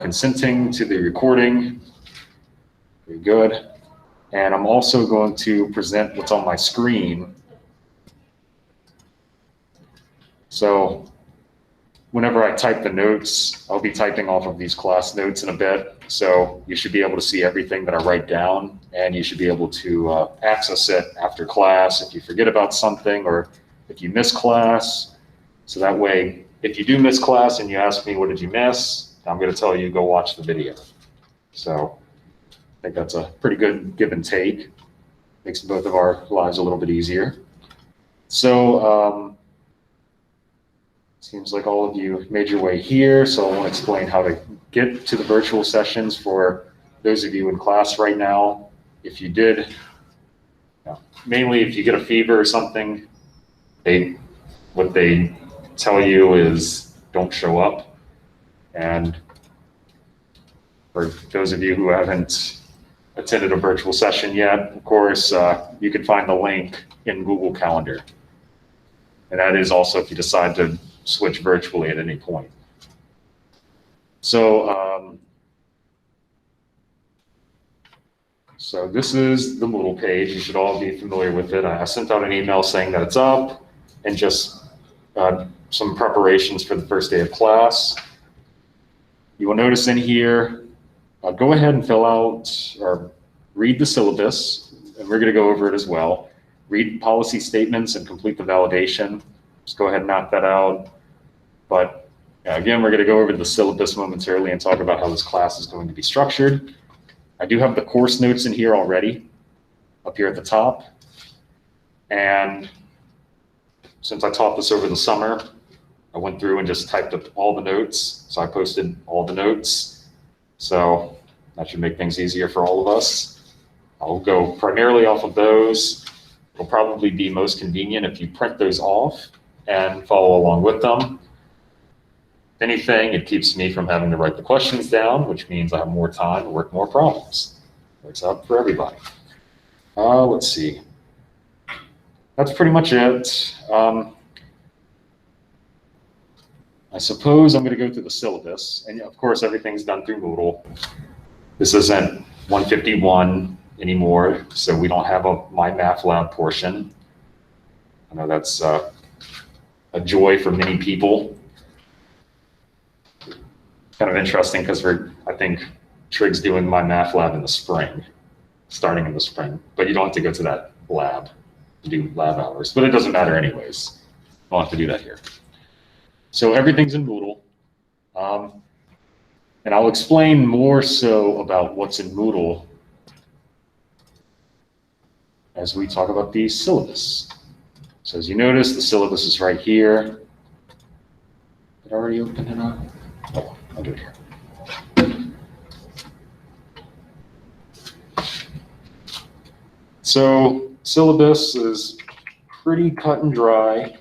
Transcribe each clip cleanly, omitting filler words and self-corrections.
consenting to the recording. Very good. And I'm also going to present what's on my screen. So whenever I type the notes, I'll be typing off of these class notes in a bit. So you should be able to see everything that I write down, and you should be able to access it after class if you forget about something or if you miss class. So that way, if you do miss class and you ask me, what did you miss? I'm going to tell you, go watch the video. So I think that's a pretty good give and take. Makes both of our lives a little bit easier. So seems like all of you made your way here. So I want to explain how to get to the virtual sessions for those of you in class right now. If you did, mainly if you get a fever or something, what they tell you is don't show up. And for those of you who haven't attended a virtual session yet, of course, you can find the link in Google Calendar. And that is also if you decide to switch virtually at any point. So, so this is the Moodle page. You should all be familiar with it. I sent out an email saying that it's up and just some preparations for the first day of class. You will notice in here, go ahead and fill out or read the syllabus, and we're going to go over it as well. Read policy statements and complete the validation. Just go ahead and knock that out. But again, we're going to go over the syllabus momentarily and talk about how this class is going to be structured. I do have the course notes in here already, up here at the top. And since I taught this over the summer, I went through and just typed up all the notes. So I posted all the notes. So that should make things easier for all of us. I'll go primarily off of those. It'll probably be most convenient if you print those off and follow along with them. If anything, it keeps me from having to write the questions down, which means I have more time to work more problems. Works out for everybody. Let's see. That's pretty much it. I suppose I'm going to go through the syllabus, and of course everything's done through Moodle. This isn't 151 anymore, so we don't have a MyMathLab portion. I know that's a joy for many people. Kind of interesting because I think Trig's doing MyMathLab in the spring, starting in the spring, but you don't have to go to that lab to do lab hours, but it doesn't matter anyways. You don't have to do that here. So everything's in Moodle, and I'll explain more so about what's in Moodle as we talk about the syllabus. So as you notice, the syllabus is right here. Did I already open it up? Oh, I'll do it here. So syllabus is pretty cut and dry.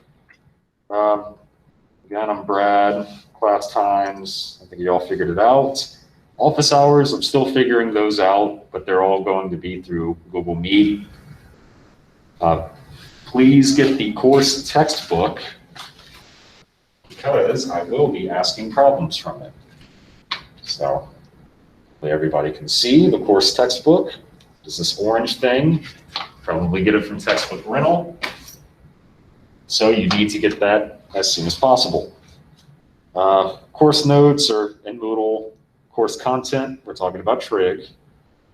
Again, I'm Brad. Class times, I think you all figured it out. Office hours, I'm still figuring those out, but they're all going to be through Google Meet. Please get the course textbook because I will be asking problems from it. So everybody can see the course textbook. It's this orange thing. Probably get it from Textbook Rental. So you need to get that as soon as possible. Course notes are in Moodle. Course content, we're talking about Trig.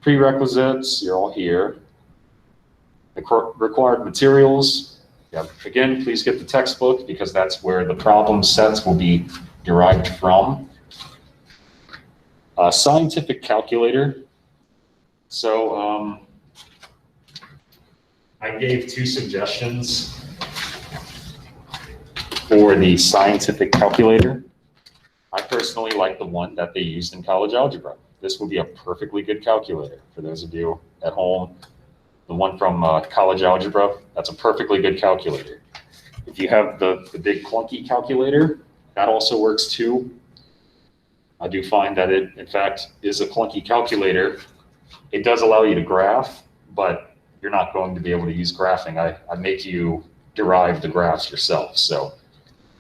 Prerequisites, you're all here. The required materials, again, please get the textbook because that's where the problem sets will be derived from. Scientific calculator. So I gave two suggestions for the scientific calculator. I personally like the one that they used in college algebra. This will be a perfectly good calculator for those of you at home. The one from college algebra, that's a perfectly good calculator. If you have the big clunky calculator, that also works too. I do find that it, in fact, is a clunky calculator. It does allow you to graph, but you're not going to be able to use graphing. I make you derive the graphs yourself. So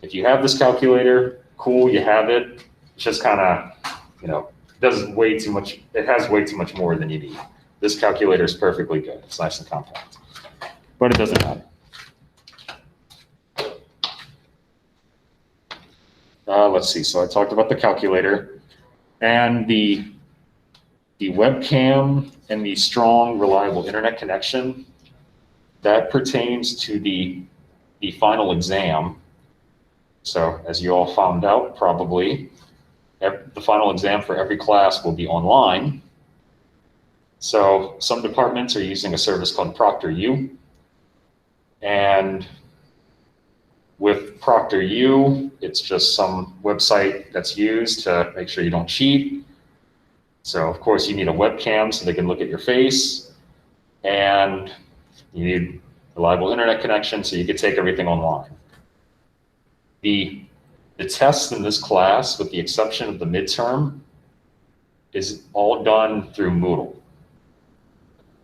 if you have this calculator, cool, you have it. It's just kind of, does way too much. It has way too much more than you need. This calculator is perfectly good. It's nice and compact, but it doesn't matter. Let's see. So I talked about the calculator and the webcam and the strong, reliable internet connection. That pertains to the final exam. So as you all found out, probably, the final exam for every class will be online. So some departments are using a service called ProctorU. And with ProctorU, it's just some website that's used to make sure you don't cheat. So of course you need a webcam so they can look at your face, and you need reliable internet connection so you can take everything online. The tests in this class, with the exception of the midterm, is all done through Moodle.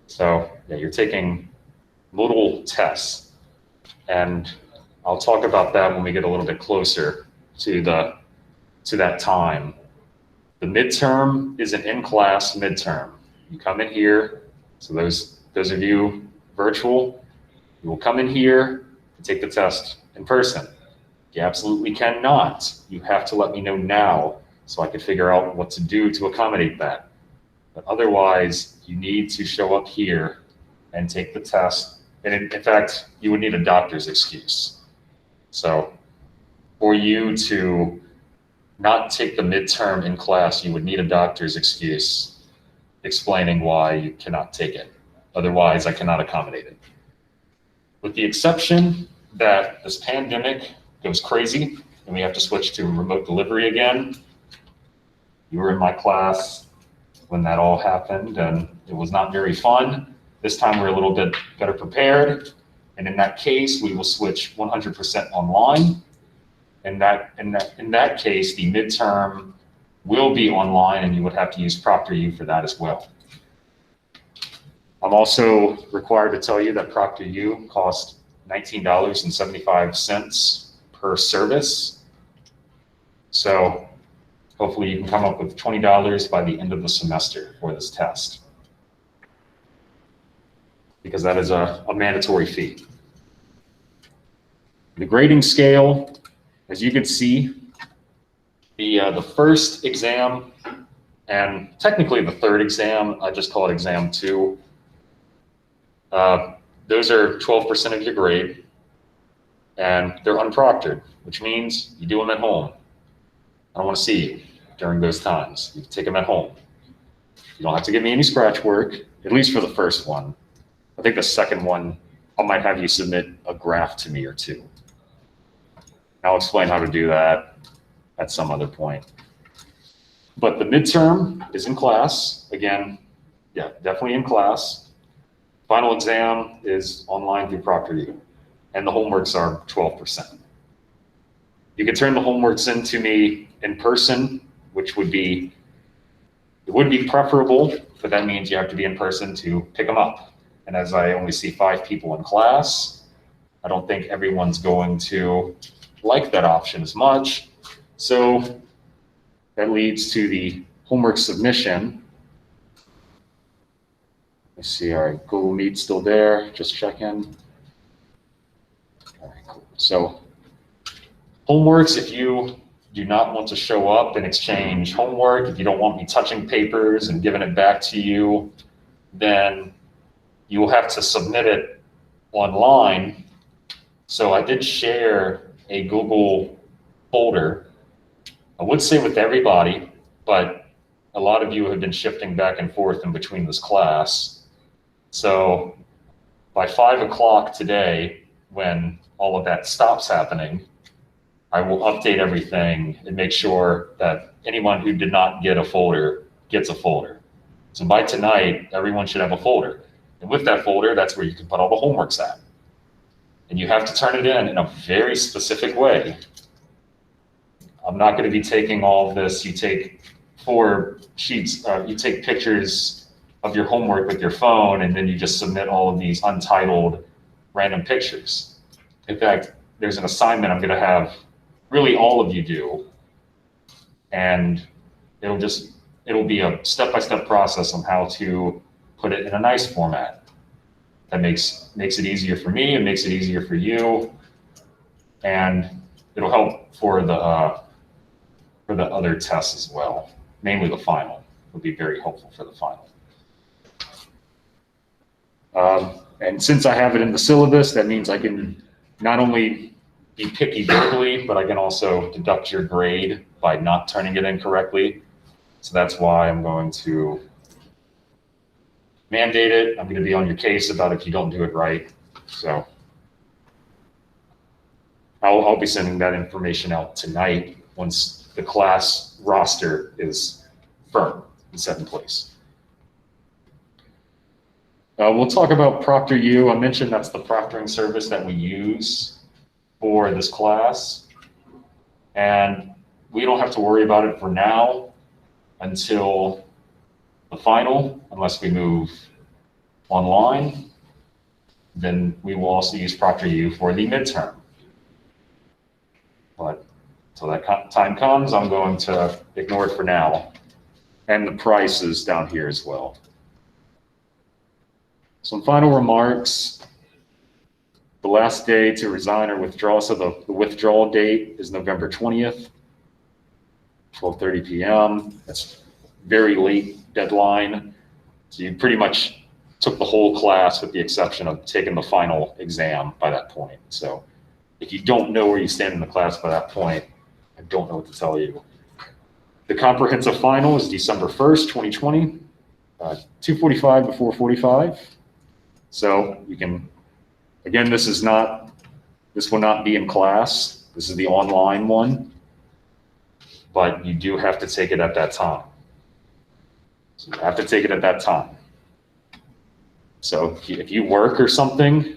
So yeah, you're taking Moodle tests, and I'll talk about that when we get a little bit closer to that time. The midterm is an in-class midterm. You come in here, so those of you virtual, you will come in here and take the test in person. You absolutely cannot. You have to let me know now so I can figure out what to do to accommodate that. But otherwise, you need to show up here and take the test. And in fact, you would need a doctor's excuse. So for you to not take the midterm in class, you would need a doctor's excuse explaining why you cannot take it. Otherwise, I cannot accommodate it. With the exception that this pandemic goes crazy and we have to switch to remote delivery again. You were in my class when that all happened, and it was not very fun. This time we're a little bit better prepared. And in that case, we will switch 100% online. In that case, the midterm will be online, and you would have to use ProctorU for that as well. I'm also required to tell you that ProctorU costs $19.75 per service. So hopefully you can come up with $20 by the end of the semester for this test, because that is a mandatory fee. The grading scale, as you can see, the first exam, and technically the third exam, I just call it exam 2. Those are 12% of your grade, and they're unproctored, which means you do them at home. I don't want to see you during those times. You take them at home. You don't have to give me any scratch work, at least for the first one. I think the second one, I might have you submit a graph to me or two. I'll explain how to do that at some other point. But the midterm is in class. Again, yeah, definitely in class. Final exam is online through ProctorU, and the homeworks are 12%. You can turn the homeworks in to me in person, which would be preferable, but that means you have to be in person to pick them up. And as I only see 5 people in class, I don't think everyone's going to like that option as much. So that leads to the homework submission. Let's see, all right, Google Meet still there, just checking. All right, cool. So homeworks, if you do not want to show up and exchange homework, if you don't want me touching papers and giving it back to you, then you will have to submit it online. So I did share a Google folder. I would say with everybody, but a lot of you have been shifting back and forth in between this class. So by 5 o'clock today, when all of that stops happening, I will update everything and make sure that anyone who did not get a folder gets a folder. So by tonight, everyone should have a folder. And with that folder, that's where you can put all the homeworks at. And you have to turn it in a very specific way. I'm not going to be taking all of this. You take 4 sheets, you take pictures of your homework with your phone, and then you just submit all of these untitled random pictures. In fact, there's an assignment I'm going to have really all of you do, and it'll just it'll be a step-by-step process on how to put it in a nice format that makes it easier for me and makes it easier for you, and it'll help for the other tests as well. Mainly the final will be very helpful for the final. And since I have it in the syllabus, that means I can not only be picky verbally, but I can also deduct your grade by not turning it in correctly. So that's why I'm going to mandate it. I'm going to be on your case about if you don't do it right. So I'll be sending that information out tonight once the class roster is firm and set in place. We'll talk about ProctorU. I mentioned that's the proctoring service that we use for this class. And we don't have to worry about it for now until the final, unless we move online. Then we will also use ProctorU for the midterm. But until that time comes, I'm going to ignore it for now. And the price is down here as well. Some final remarks. The last day to resign or withdraw, so the withdrawal date is November 20th, 12:30 p.m. That's very late deadline. So you pretty much took the whole class with the exception of taking the final exam by that point. So if you don't know where you stand in the class by that point, I don't know what to tell you. The comprehensive final is December 1st, 2020, 2:45 to 4:45. So you can, again, this will not be in class. This is the online one, but you do have to take it at that time. So you have to take it at that time. So if you work or something,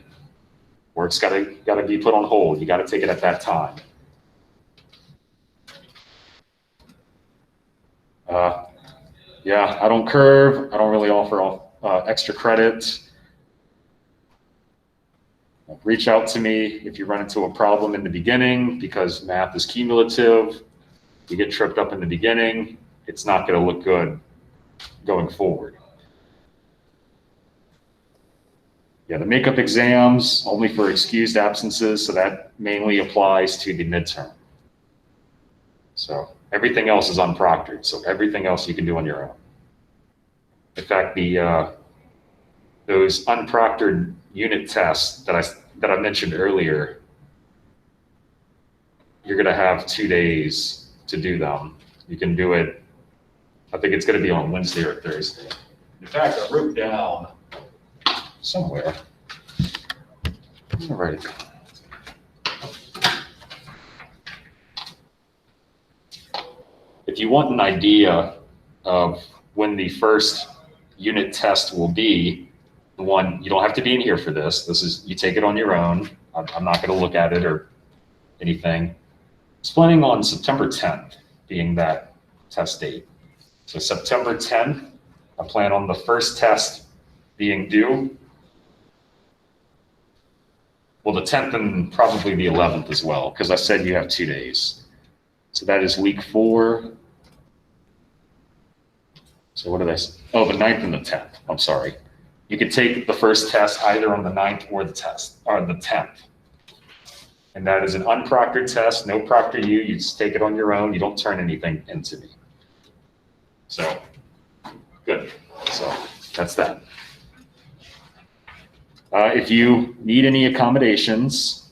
work's gotta be put on hold. You gotta take it at that time. Yeah, I don't curve. I don't really offer extra credit. Reach out to me if you run into a problem in the beginning, because math is cumulative. You get tripped up in the beginning, it's not going to look good going forward. Yeah, the makeup exams only for excused absences, so that mainly applies to the midterm. So everything else is unproctored, so everything else you can do on your own. In fact, those unproctored unit tests that I mentioned earlier, you're going to have 2 days to do them. You can do it, I think it's going to be on Wednesday or Thursday. In fact, I wrote down somewhere. I'm going to write it down. If you want an idea of when the first unit test will be, the one, you don't have to be in here for this. This is, you take it on your own. I'm not going to look at it or anything. It's planning on September 10th being that test date. So September 10th, I plan on the first test being due. Well, the 10th and probably the 11th as well, because I said you have 2 days. So that is week 4. So what did I say? Oh, the 9th and the 10th. I'm sorry. You can take the first test either on the 9th or the 10th. And that is an unproctored test, no ProctorU. You just take it on your own. You don't turn anything into me. So, good. So that's that. If you need any accommodations,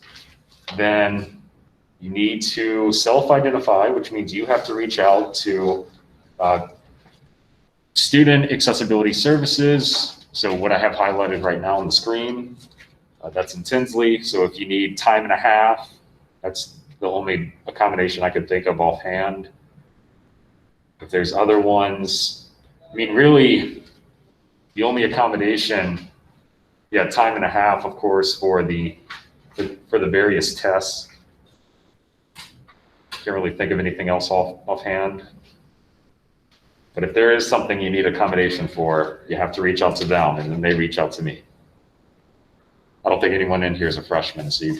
then you need to self-identify, which means you have to reach out to Student Accessibility Services. So what I have highlighted right now on the screen, that's in Tinsley. So if you need time and a half, that's the only accommodation I could think of offhand. If there's other ones, I mean, really, the only accommodation, yeah, time and a half, of course, for the various tests. Can't really think of anything else offhand. But if there is something you need accommodation for, you have to reach out to them, and then they reach out to me. I don't think anyone in here is a freshman, so you're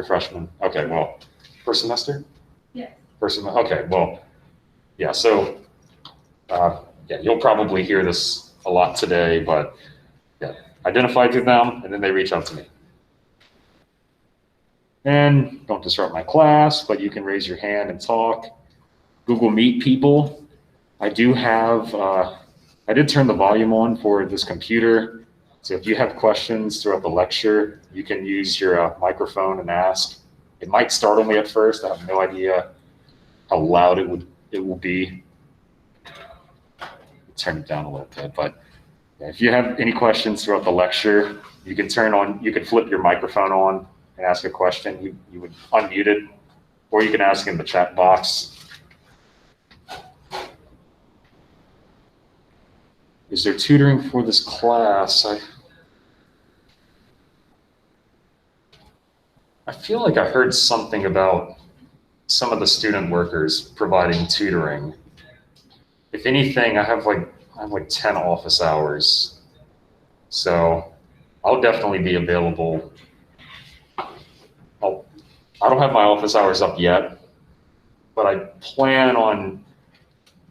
freshman. Okay, well, first semester? Yeah. First semester, okay, well, yeah, so Yeah, you'll probably hear this a lot today, but yeah, identify through them, and then they reach out to me. And don't disrupt my class, but you can raise your hand and talk. Google Meet people. I do have, I did turn the volume on for this computer. So if you have questions throughout the lecture, you can use your microphone and ask. It might startle me at first. I have no idea how loud it will be. Turn it down a little bit, but if you have any questions throughout the lecture, you can flip your microphone on and ask a question. You would unmute it, or you can ask in the chat box. Is there tutoring for this class? I feel like I heard something about some of the student workers providing tutoring. If anything, I have like 10 office hours. So I'll definitely be available. I don't have my office hours up yet, but I plan on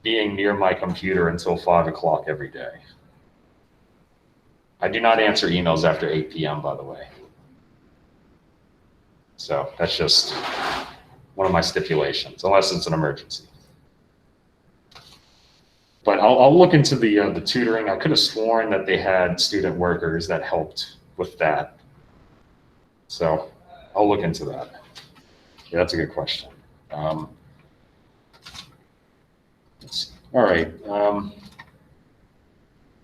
being near my computer until 5 o'clock every day. I do not answer emails after 8 p.m., by the way. So that's just one of my stipulations, unless it's an emergency. But I'll look into the tutoring. I could have sworn that they had student workers that helped with that. So I'll look into that. Yeah, that's a good question. Let's see. All right.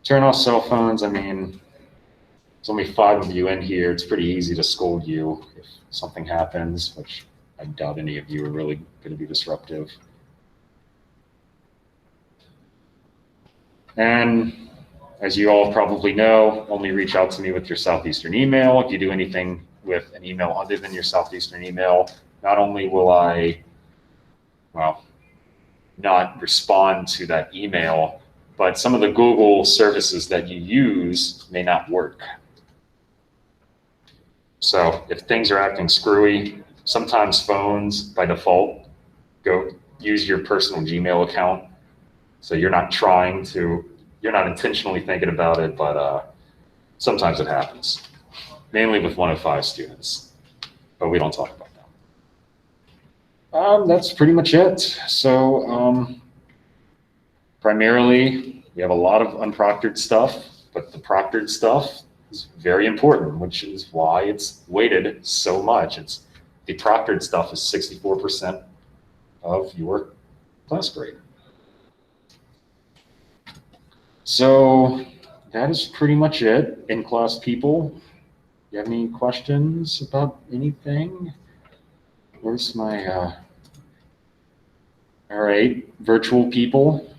Turn off cell phones. I mean, there's only 5 of you in here. It's pretty easy to scold you if something happens, which I doubt any of you are really going to be disruptive. And as you all probably know, only reach out to me with your Southeastern email. If you do anything with an email other than your Southeastern email, not only will I, well, not respond to that email, but some of the Google services that you use may not work. So if things are acting screwy, sometimes phones by default go use your personal Gmail account. So you're not intentionally thinking about it, but sometimes it happens, mainly with 105 students, but we don't talk about that. That's pretty much it. So primarily, we have a lot of unproctored stuff, but the proctored stuff is very important, which is why it's weighted so much. The proctored stuff is 64% of your class grade. So that is pretty much it. In-class people, you have any questions about anything? Where's my, all right, virtual people.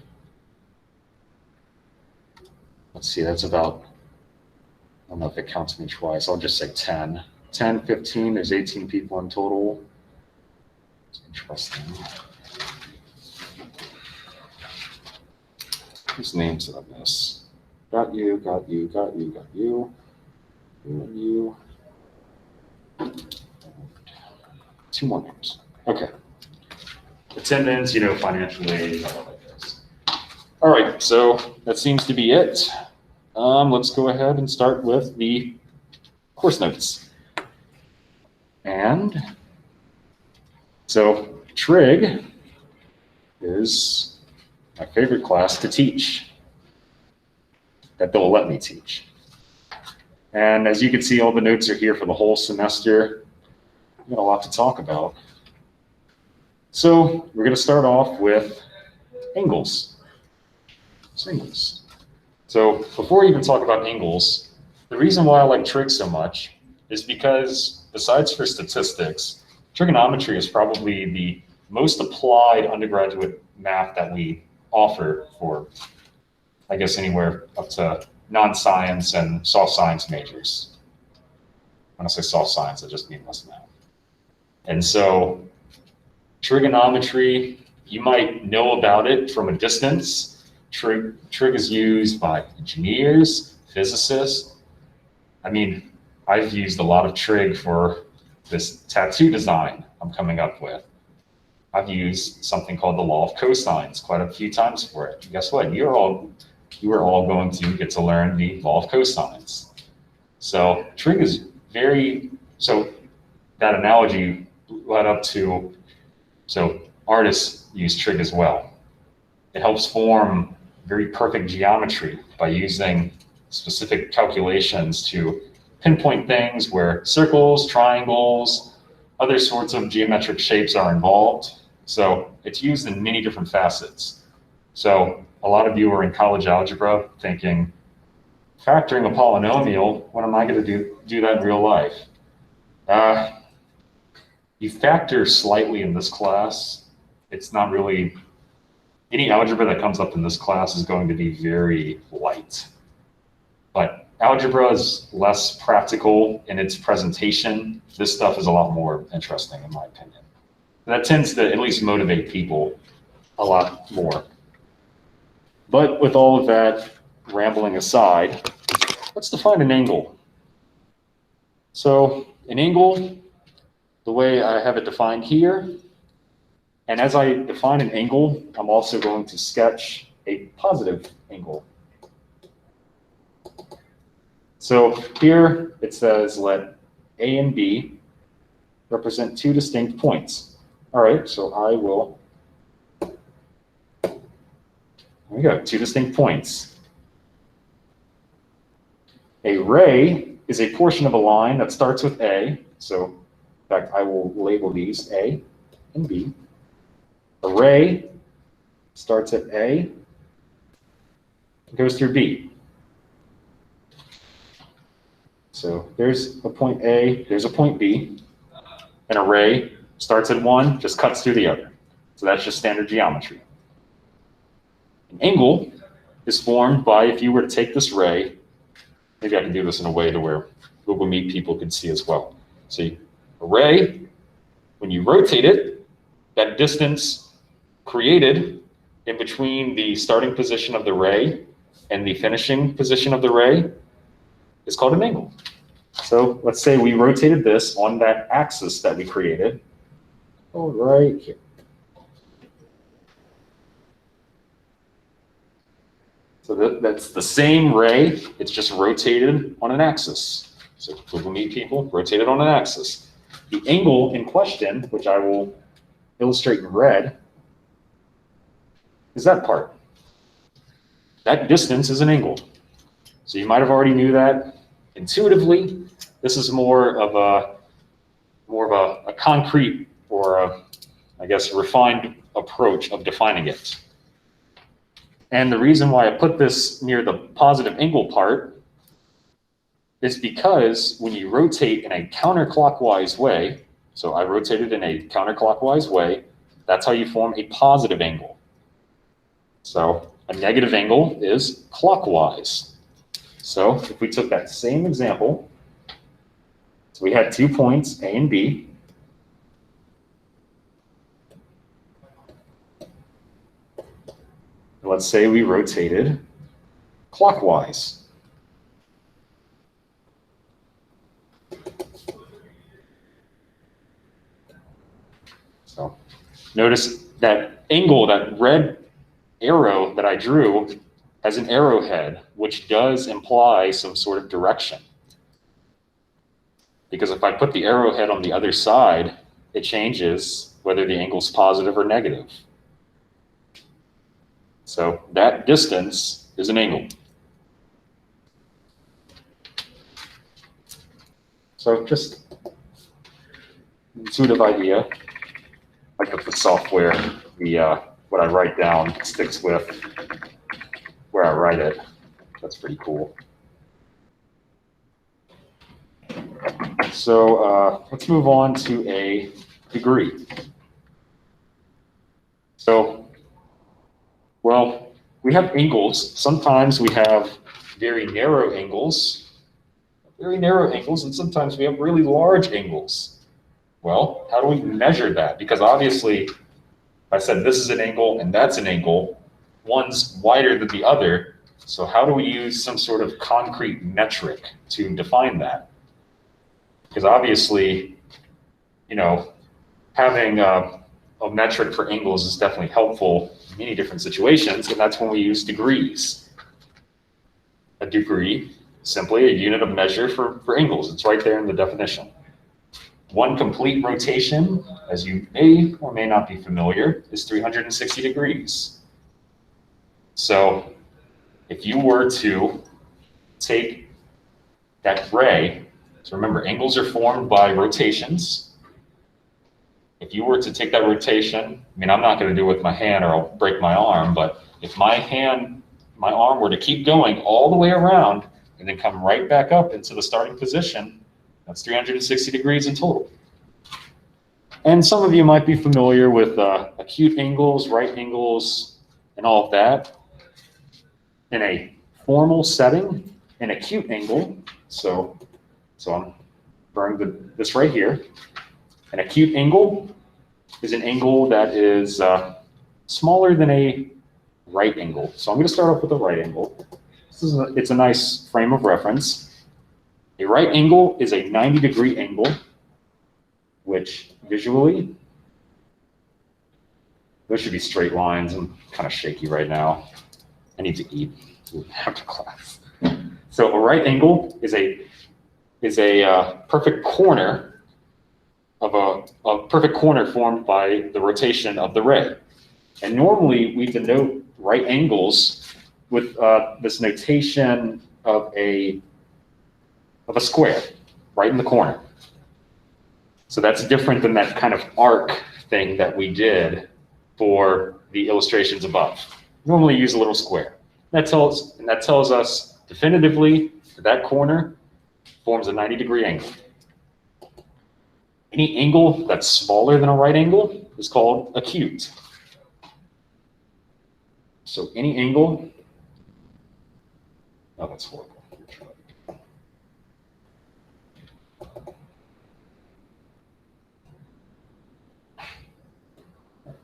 Let's see, that's about, I don't know if it counts me twice. I'll just say 10. 10, 15, there's 18 people in total. It's interesting. Whose names did I miss? Got you, got you, got you, got you. You and you. 2 more names. Okay. Attendance, financial aid, all like this. All right, so that seems to be it. Let's go ahead and start with the course notes. And so Trig is my favorite class to teach, that they'll let me teach. And as you can see, all the notes are here for the whole semester. We've got a lot to talk about. So we're going to start off with angles. Singles. So before we even talk about angles, the reason why I like trig so much is because besides for statistics, trigonometry is probably the most applied undergraduate math that we offer for, I guess, anywhere up to non-science and soft science majors. When I say soft science, I just mean less math. And so trigonometry, you might know about it from a distance. Trig is used by engineers, physicists. I mean, I've used a lot of trig for this tattoo design I'm coming up with. I've used something called the law of cosines quite a few times for it. And guess what? You are all going to get to learn the law of cosines. So trig is so that analogy led up to, so artists use trig as well. It helps form very perfect geometry by using specific calculations to pinpoint things where circles, triangles, other sorts of geometric shapes are involved. So it's used in many different facets. So a lot of you are in college algebra thinking, factoring a polynomial, when am I going to do that in real life? You factor slightly in this class. It's not really, any algebra that comes up in this class is going to be very light. But algebra is less practical in its presentation. This stuff is a lot more interesting, in my opinion. That tends to at least motivate people a lot more. But with all of that rambling aside, let's define an angle. So an angle, the way I have it defined here, and as I define an angle, I'm also going to sketch a positive angle. So here it says let A and B represent two distinct points. All right, so I will, there we go, two distinct points. A ray is a portion of a line that starts with A. So in fact, I will label these A and B. A ray starts at A and goes through B. So there's a point A, there's a point B. An array starts at one, just cuts through the other. So that's just standard geometry. An angle is formed by, if you were to take this ray, maybe I can do this in a way to where Google Meet people could see as well. See, a ray, when you rotate it, that distance created in between the starting position of the ray and the finishing position of the ray is called an angle. So let's say we rotated this on that axis that we created, right here. So that's the same ray, it's just rotated on an axis. So Google Meet people, rotated on an axis. The angle in question, which I will illustrate in red, is that part. That distance is an angle. So you might have already knew that intuitively. This is more of a concrete or I guess refined approach of defining it. And the reason why I put this near the positive angle part is because when you rotate in a counterclockwise way, so I rotated in a counterclockwise way, that's how you form a positive angle. So a negative angle is clockwise. So if we took that same example, so we had 2 points, A and B. Let's say we rotated clockwise. So notice that angle, that red arrow that I drew has an arrowhead, which does imply some sort of direction. Because if I put the arrowhead on the other side, it changes whether the angle's positive or negative. So that distance is an angle. So just intuitive idea. Like with the software, what I write down sticks with where I write it. That's pretty cool. So let's move on to a degree. So, well, we have angles. Sometimes we have very narrow angles, and sometimes we have really large angles. Well, how do we measure that? Because obviously, I said this is an angle and that's an angle. One's wider than the other. So how do we use some sort of concrete metric to define that? Because obviously, you know, having a metric for angles is definitely helpful in many different situations, and that's when we use degrees. A degree, simply a unit of measure for angles. It's right there in the definition. One complete rotation, as you may or may not be familiar, is 360 degrees. So if you were to take that ray, so remember, angles are formed by rotations. If you were to take that rotation, I mean, I'm not going to do it with my hand or I'll break my arm, but if my arm were to keep going all the way around and then come right back up into the starting position, that's 360 degrees in total. And some of you might be familiar with acute angles, right angles, and all of that. In a formal setting, an acute angle, so I'm drawing this right here. An acute angle is an angle that is smaller than a right angle. So I'm going to start off with a right angle. It's a nice frame of reference. A right angle is a 90-degree angle, which visually, those should be straight lines. I'm kind of shaky right now. I need to eat after class. So a right angle is a perfect corner of a perfect corner formed by the rotation of the ray. And normally we denote right angles with this notation of a square right in the corner. So that's different than that kind of arc thing that we did for the illustrations above. Normally use a little square. That tells us definitively that corner forms a 90-degree angle. Any angle that's smaller than a right angle is called acute. So any angle, oh, that's horrible.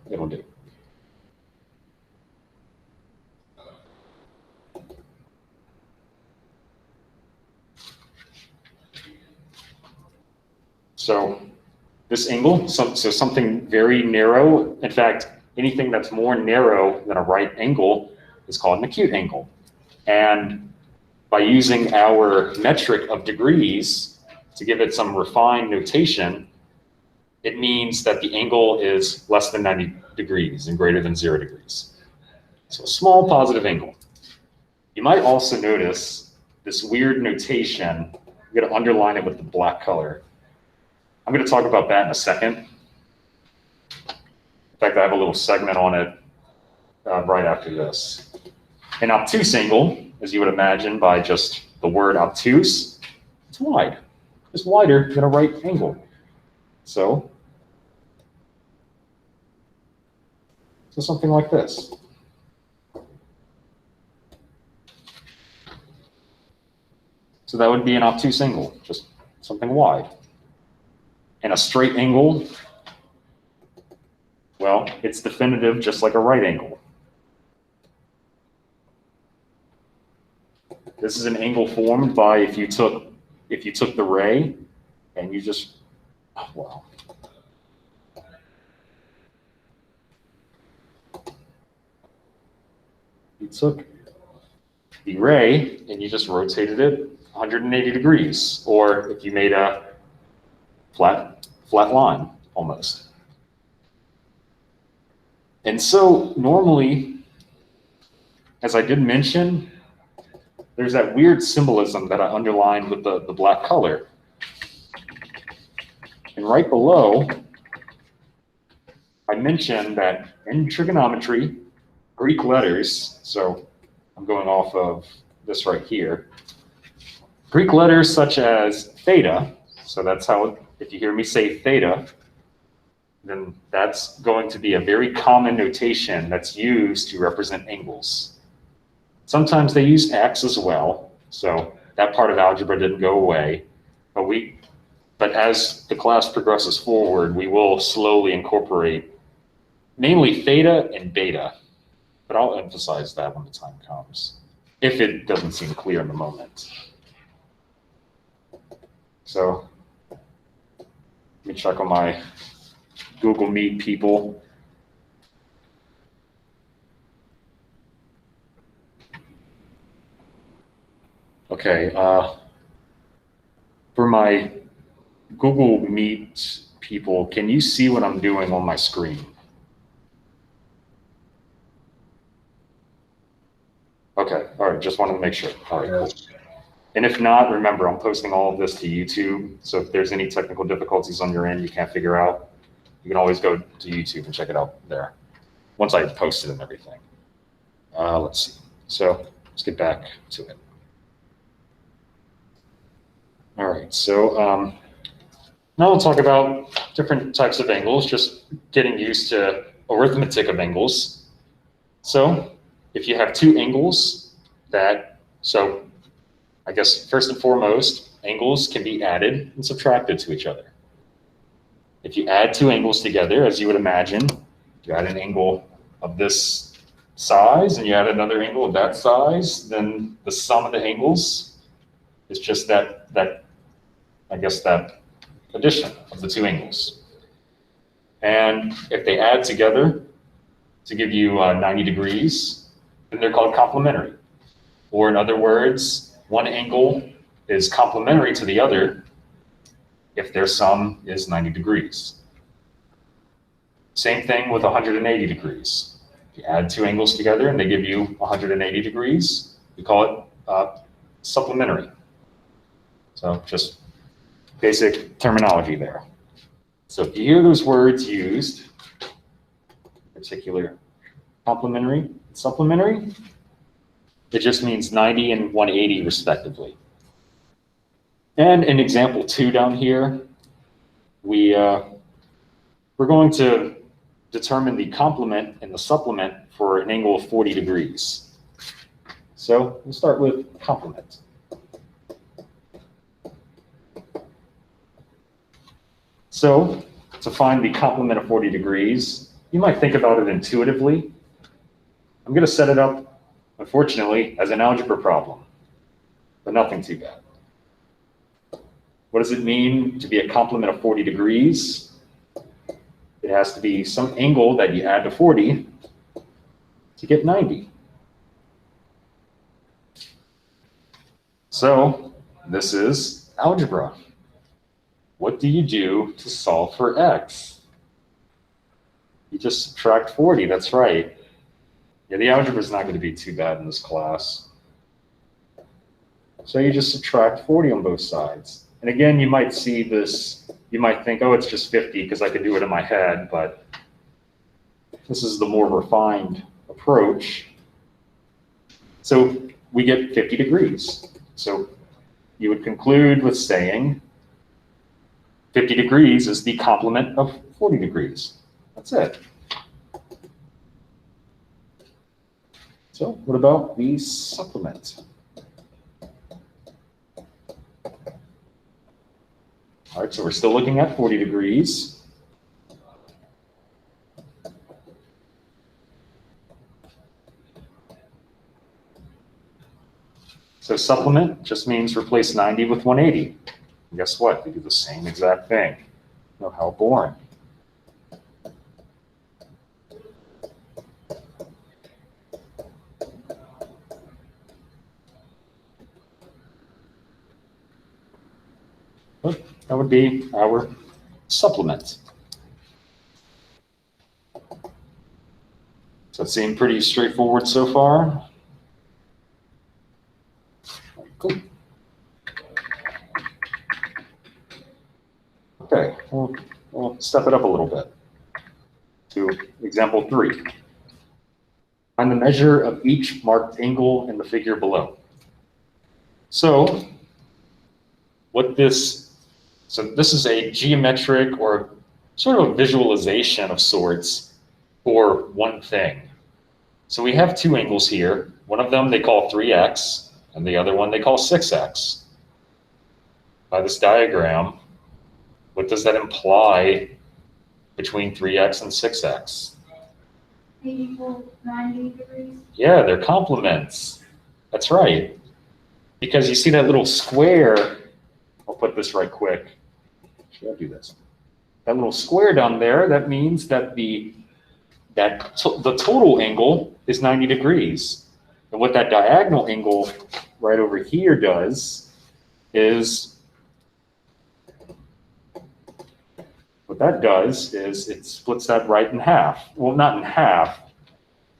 It'll do. So this angle, so something very narrow, in fact, anything that's more narrow than a right angle is called an acute angle. And by using our metric of degrees to give it some refined notation, it means that the angle is less than 90 degrees and greater than 0 degrees. So a small positive angle. You might also notice this weird notation. I'm going to underline it with the black color. I'm going to talk about that in a second. In fact, I have a little segment on it right after this. An obtuse angle, as you would imagine by just the word obtuse, it's wide. It's wider than a right angle. So something like this. So that would be an obtuse angle, just something wide. And a straight angle, well, it's definitive just like a right angle. This is an angle formed by if you took the ray and you just, oh, wow. You took the ray and you just rotated it 180 degrees, or if you made a flat line almost. And so normally, as I did mention, there's that weird symbolism that I underlined with the black color. And right below, I mentioned that in trigonometry, Greek letters, so I'm going off of this right here, Greek letters such as theta, so that's how, if you hear me say theta, then that's going to be a very common notation that's used to represent angles. Sometimes they use x as well, so that part of algebra didn't go away, but as the class progresses forward, we will slowly incorporate mainly theta and beta, but I'll emphasize that when the time comes, if it doesn't seem clear in the moment. So let me check on my Google Meet people. Okay, for my Google Meet people, can you see what I'm doing on my screen? Okay, all right, just wanted to make sure. All right, cool. And if not, remember, I'm posting all of this to YouTube. So if there's any technical difficulties on your end you can't figure out, you can always go to YouTube and check it out there once I post it and everything. Let's see. So let's get back to it. All right, so now we'll talk about different types of angles, just getting used to arithmetic of angles. So if you have two angles so I guess first and foremost, angles can be added and subtracted to each other. If you add two angles together, as you would imagine, you add an angle of this size and you add another angle of that size, then the sum of the angles is just that addition of the two angles. And if they add together to give you 90 degrees, then they're called complementary. Or in other words, one angle is complementary to the other if their sum is 90 degrees. Same thing with 180 degrees. If you add two angles together and they give you 180 degrees, we call it supplementary. So just basic terminology there. So if you hear those words used, particular complementary, supplementary, it just means 90 and 180 respectively. And in example 2 down here, we're going to determine the complement and the supplement for an angle of 40 degrees. So we'll start with complement. So to find the complement of 40 degrees, you might think about it intuitively. I'm going to set it up, unfortunately, as an algebra problem, but nothing too bad. What does it mean to be a complement of 40 degrees? It has to be some angle that you add to 40 to get 90. So this is algebra. What do you do to solve for x? You just subtract 40, that's right. Yeah, the algebra is not going to be too bad in this class. So you just subtract 40 on both sides. And again, you might see this, you might think, oh, it's just 50 because I can do it in my head, but this is the more refined approach. So we get 50 degrees. So you would conclude with saying 50 degrees is the complement of 40 degrees. That's it. So what about the supplement? All right, so we're still looking at 40 degrees. So supplement just means replace 90 with 180. And guess what? They do the same exact thing. Oh, how boring. But that would be our supplement. So it seemed pretty straightforward so far. Cool. Okay, we'll step it up a little bit to example 3. Find the measure of each marked angle in the figure below. So this is a geometric or sort of a visualization of sorts for one thing. So we have two angles here. One of them they call 3x, and the other one they call 6x. By this diagram, what does that imply between 3x and 6x? They equal 90 degrees? Yeah, they're complements. That's right. Because you see that little square, I'll put this right quick. Should I do this? That little square down there, that means that the total angle is 90 degrees. And what that diagonal angle right over here does is, what that does is it splits that right in half. Well, not in half,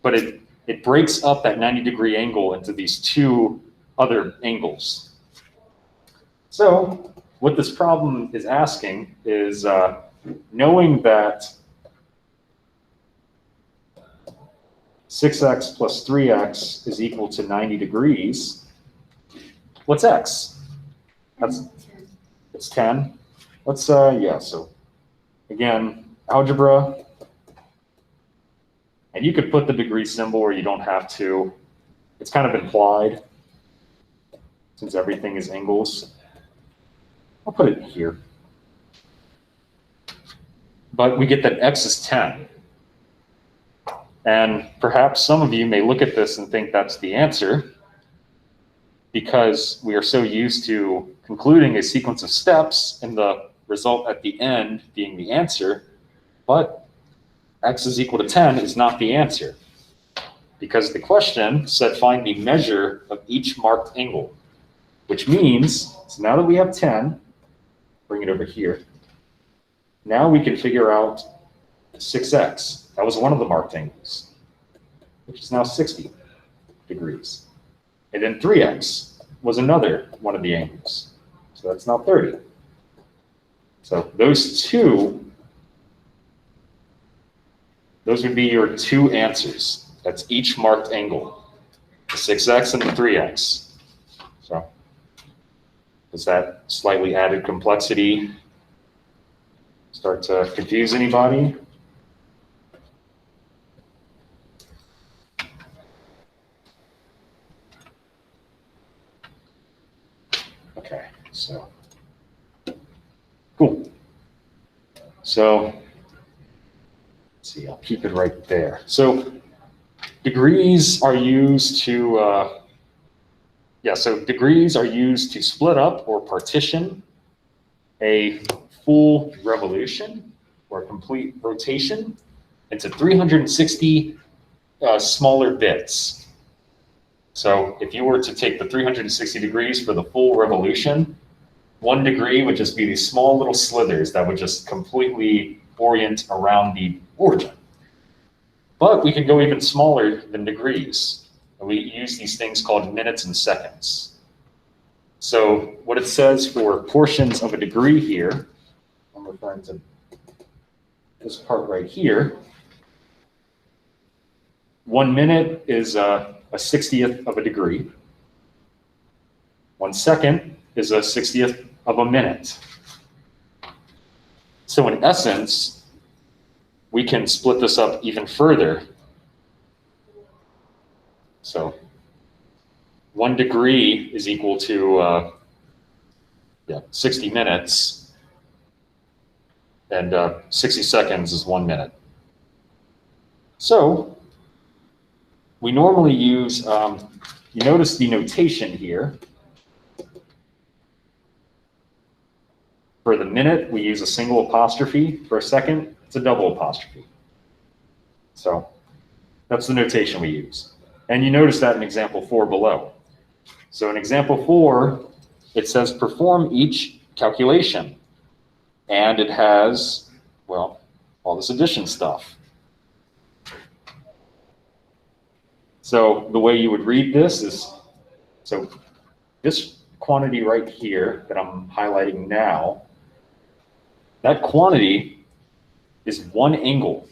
but it breaks up that 90-degree angle into these two other angles. So what this problem is asking is, knowing that 6x plus 3x is equal to 90 degrees, what's x? It's 10. Let's, yeah, so again, algebra, and you could put the degree symbol or you don't have to. It's kind of implied since everything is angles. I'll put it here. But we get that x is 10. And perhaps some of you may look at this and think that's the answer because we are so used to concluding a sequence of steps and the result at the end being the answer, but x is equal to 10 is not the answer because the question said find the measure of each marked angle, which means, so now that we have 10, bring it over here, now we can figure out 6x. That was one of the marked angles, which is now 60 degrees. And then 3x was another one of the angles. So that's now 30. So those would be your two answers. That's each marked angle, the 6x and the 3x. So does that slightly added complexity start to confuse anybody? Okay, so cool. So let's see, I'll keep it right there. So degrees are used to, so degrees are used to split up or partition a full revolution or a complete rotation into 360 smaller bits. So if you were to take the 360 degrees for the full revolution, 1 degree would just be these small little slithers that would just completely orient around the origin. But we could go even smaller than degrees. And we use these things called minutes and seconds. So what it says for portions of a degree here, I'm referring to this part right here, 1 minute is a 60th of a degree. 1 second is a 60th of a minute. So in essence, we can split this up even further. So 1 degree is equal to 60 minutes, and 60 seconds is 1 minute. So we normally use, you notice the notation here. For the minute, we use a single apostrophe. For a second, it's a double apostrophe. So that's the notation we use. And you notice that in example 4 below. So in example 4, it says perform each calculation. And it has, well, all this addition stuff. So the way you would read this is, so this quantity right here that I'm highlighting now, that quantity is 1 angle.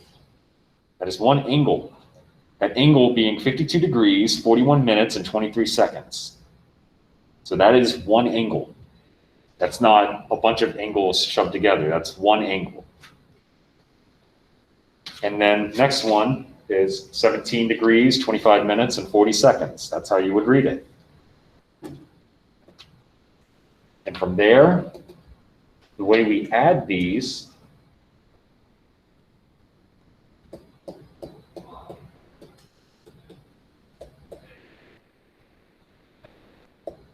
That is 1 angle. That angle being 52 degrees, 41 minutes, and 23 seconds. So that is 1 angle. That's not a bunch of angles shoved together. That's 1 angle. And then next one is 17 degrees, 25 minutes, and 40 seconds. That's how you would read it. And from there, the way we add these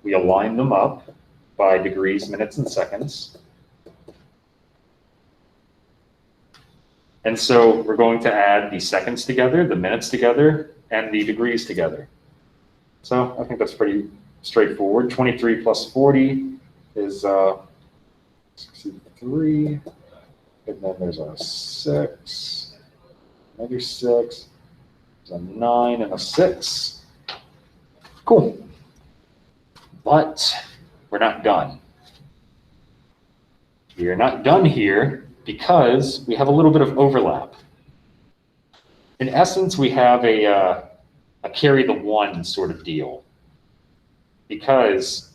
we align them up by degrees, minutes, and seconds. And so we're going to add the seconds together, the minutes together, and the degrees together. So I think that's pretty straightforward. 23 plus 40 is 63. And then there's a 6, another 6, there's a 9 and a 6. Cool. But we're not done. We are not done here because we have a little bit of overlap. In essence, we have a carry the one sort of deal. Because,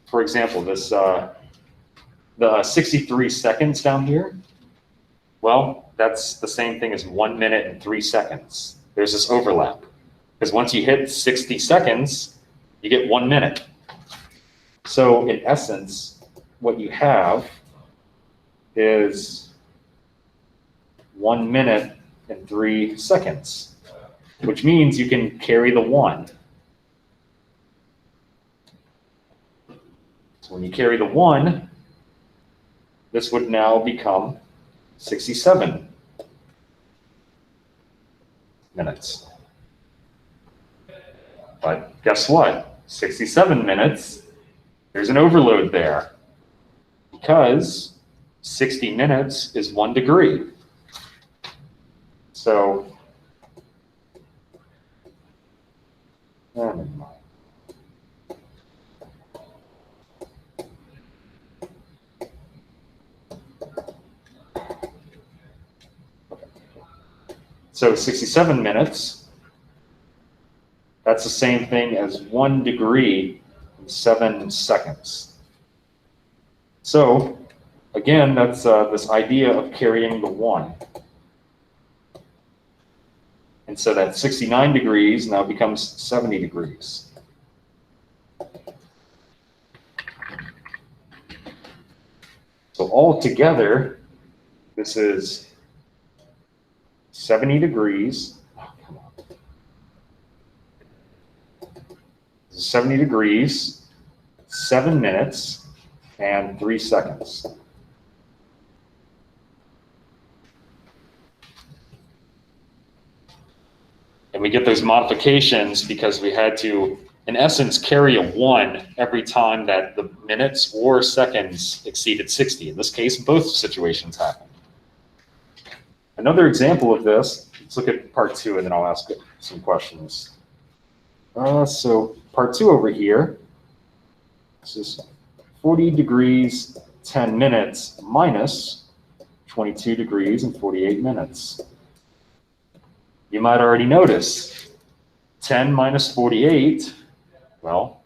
for example, this the 63 seconds down here, well, that's the same thing as 1 minute and 3 seconds. There's this overlap. Because once you hit 60 seconds, you get 1 minute. So in essence, what you have is 1 minute and 3 seconds, which means you can carry the 1. So when you carry the 1, this would now become 67 minutes. But guess what? 67 minutes, there's an overload there because 60 minutes is 1 degree. So, never mind. So 67 minutes, that's the same thing as 1 degree in 7 seconds. So again, that's this idea of carrying the 1. And so that 69 degrees now becomes 70 degrees. So altogether, this is 70 degrees. Oh, come on. This is 70 degrees, 7 minutes, and 3 seconds. And we get those modifications because we had to, in essence, carry a 1 every time that the minutes or seconds exceeded 60. In this case, both situations happened. Another example of this, let's look at part 2 and then I'll ask some questions. So part 2 over here, this is 40 degrees, 10 minutes minus 22 degrees and 48 minutes. You might already notice 10 minus 48, well,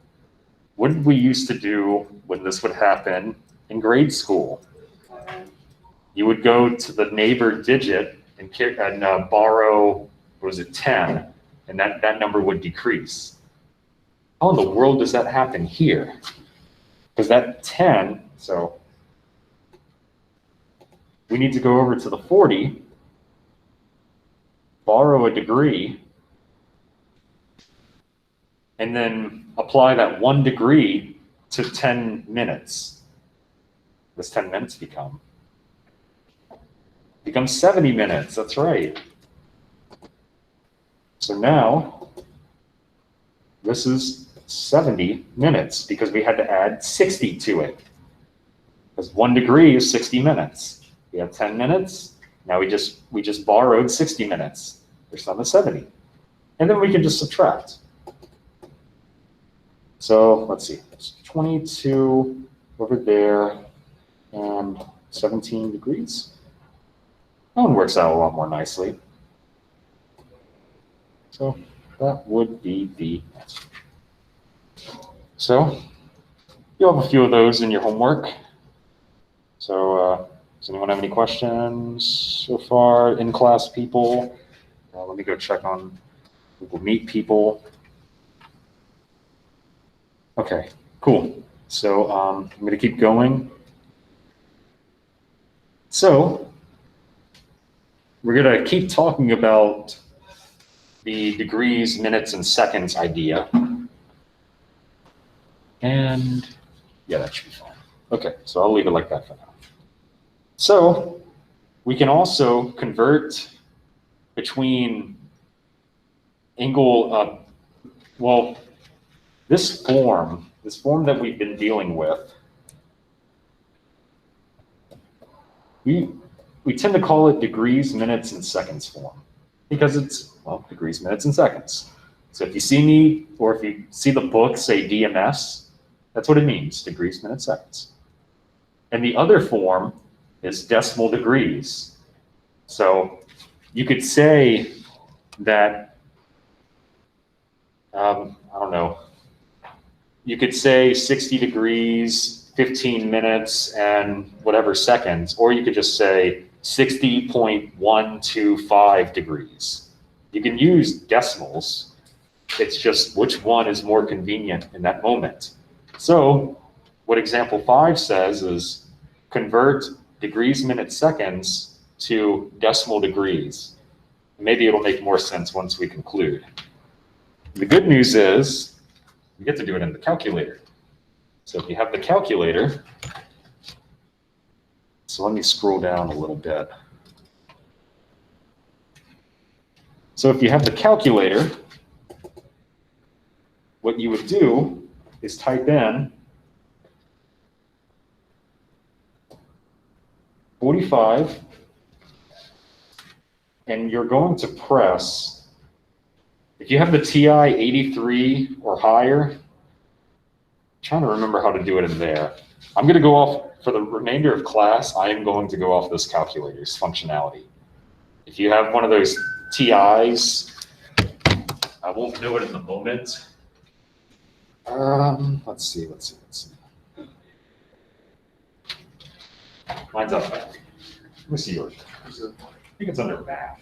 what did we used to do when this would happen in grade school? You would go to the neighbor digit and borrow, what was it, 10, and that number would decrease. How in the world does that happen here? Because that 10, so we need to go over to the 40, borrow a degree, and then apply that 1 degree to 10 minutes. What does 10 minutes become? Becomes 70 minutes, that's right. So now, this is 70 minutes because we had to add 60 to it. Because 1 degree is 60 minutes. We have 10 minutes, now we just borrowed 60 minutes. We're still on 70. And then we can just subtract. So let's see, it's 22 over there and 17 degrees. That one works out a lot more nicely. So that would be the answer. So you'll have a few of those in your homework. So does anyone have any questions so far? In-class people? Let me go check on Google Meet people. Okay, cool. So I'm going to keep going. So we're going to keep talking about the degrees, minutes, and seconds idea. And yeah, that should be fine. Okay, so I'll leave it like that for now. So we can also convert between angle, well, this form that we've been dealing with, we tend to call it degrees, minutes, and seconds form because it's, well, degrees, minutes, and seconds. So if you see me, or if you see the book say DMS, that's what it means, degrees, minutes, seconds. And the other form is decimal degrees. So you could say that, I don't know, you could say 60 degrees, 15 minutes, and whatever seconds, or you could just say 60.125 degrees. You can use decimals. It's just which one is more convenient in that moment. So what example 5 says is convert degrees, minutes, seconds to decimal degrees. Maybe it'll make more sense once we conclude. The good news is you get to do it in the calculator. So if you have the calculator, so let me scroll down a little bit. So if you have the calculator, what you would do is type in 45, and you're going to press, if you have the TI 83 or higher, I'm trying to remember how to do it in there. I'm going to go off, for the remainder of class, I am going to go off this calculator's functionality. If you have one of those TIs, I won't know it in the moment. Let's see. Mine's up back. Let me see yours. I think it's under math.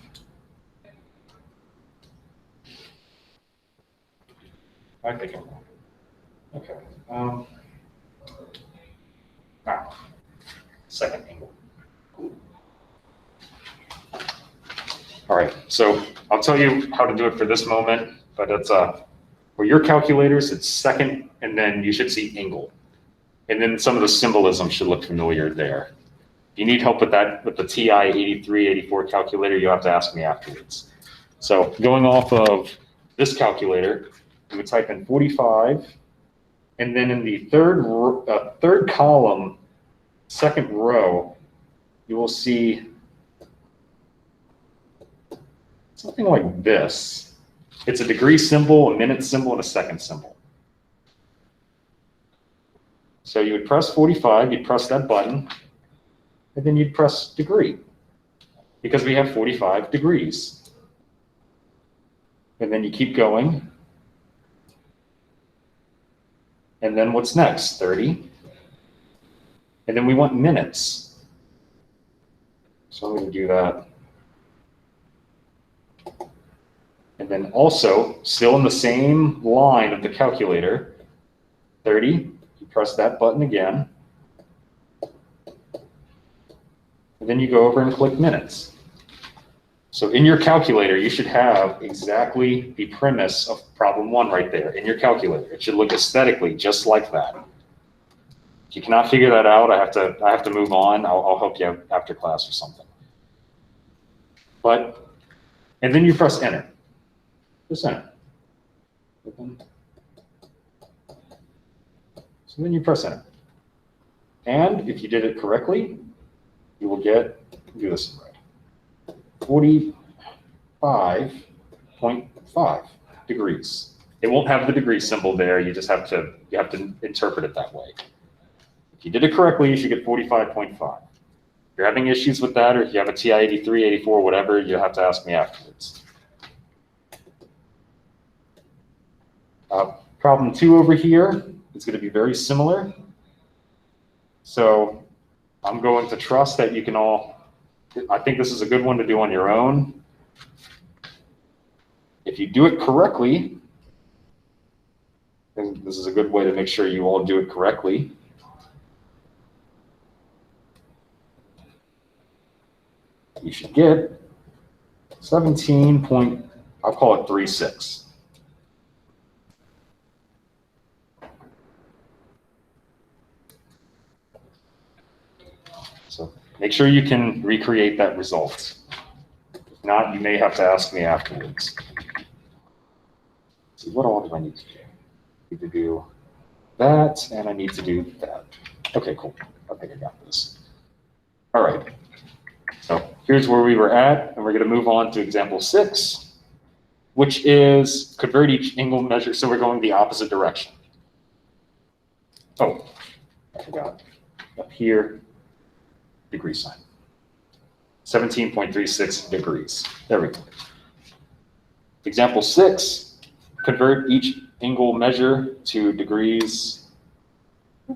I think I'm wrong. Okay. Second angle. All right, so I'll tell you how to do it for this moment, but it's for your calculators, it's second, and then you should see angle. And then some of the symbolism should look familiar there. If you need help with that, with the TI 83, 84 calculator, you'll have to ask me afterwards. So going off of this calculator, you would type in 45, and then in the third column, second row, you will see something like this. It's a degree symbol, a minute symbol, and a second symbol. So you would press 45, you'd press that button, and then you'd press degree, because we have 45 degrees. And then you keep going. And then what's next? 30. And then we want minutes. So I'm going to do that. And then also, still in the same line of the calculator, 30, you press that button again. And then you go over and click minutes. So in your calculator, you should have exactly the premise of problem 1 right there in your calculator. It should look aesthetically just like that. If you cannot figure that out, I have to move on. I'll help you after class or something. And then you press enter. Press enter. So then you press enter. And if you did it correctly, you will get, do this right, 45.5 degrees. It won't have the degree symbol there. You just have to interpret it that way. If you did it correctly, you should get 45.5. If you're having issues with that, or if you have a TI 83, 84, whatever, you'll have to ask me afterwards. Problem 2 over here is going to be very similar. So I'm going to trust that you can all, I think this is a good one to do on your own. If you do it correctly, then this is a good way to make sure you all do it correctly. You should get 17 point, I'll call it 36. So make sure you can recreate that result. If not, you may have to ask me afterwards. So what all do I need to do? need to do that, and I need to do that. Okay, cool. I think I got this. All right. So here's where we were at, and we're going to move on to example 6, which is convert each angle measure. So we're going the opposite direction. Oh, I forgot. Up here, degree sign. 17.36 degrees. There we go. Example 6, convert each angle measure to degrees.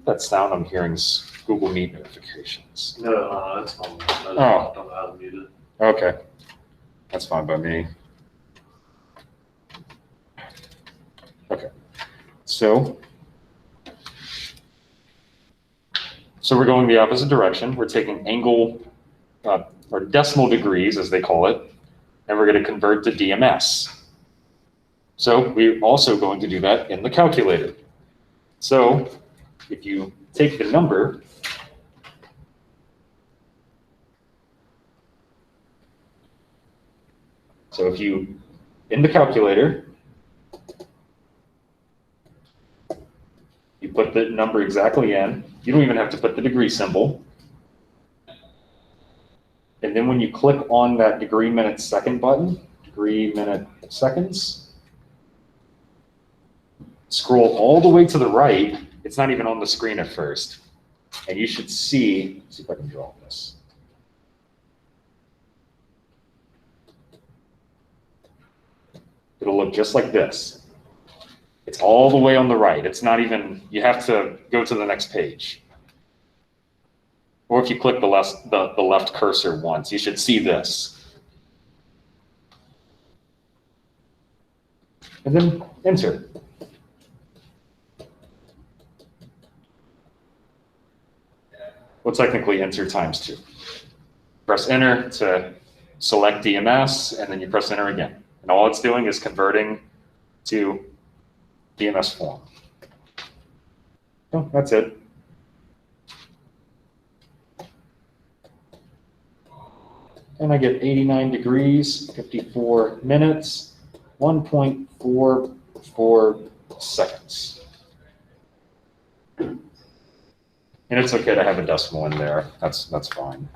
That sound I'm hearing is Google Meet notifications. No, that's fine. I don't know how to mute it. Okay, that's fine by me. Okay, so we're going the opposite direction. We're taking angle, or decimal degrees, as they call it, and we're going to convert to DMS. So we're also going to do that in the calculator. So if you take the number, so if you, in the calculator, you put the number exactly in, you don't even have to put the degree symbol. And then when you click on that degree minute second button, degree minute seconds, scroll all the way to the right. It's not even on the screen at first. And you should see if I can draw this. It'll look just like this. It's all the way on the right. It's not even, you have to go to the next page. Or if you click the left cursor once, you should see this. And then enter. Well, technically enter times 2. Press enter to select DMS, and then you press enter again. And all it's doing is converting to DMS form. Oh, that's it. And I get 89 degrees, 54 minutes, 1.44 seconds. And it's okay to have a decimal in there. That's fine.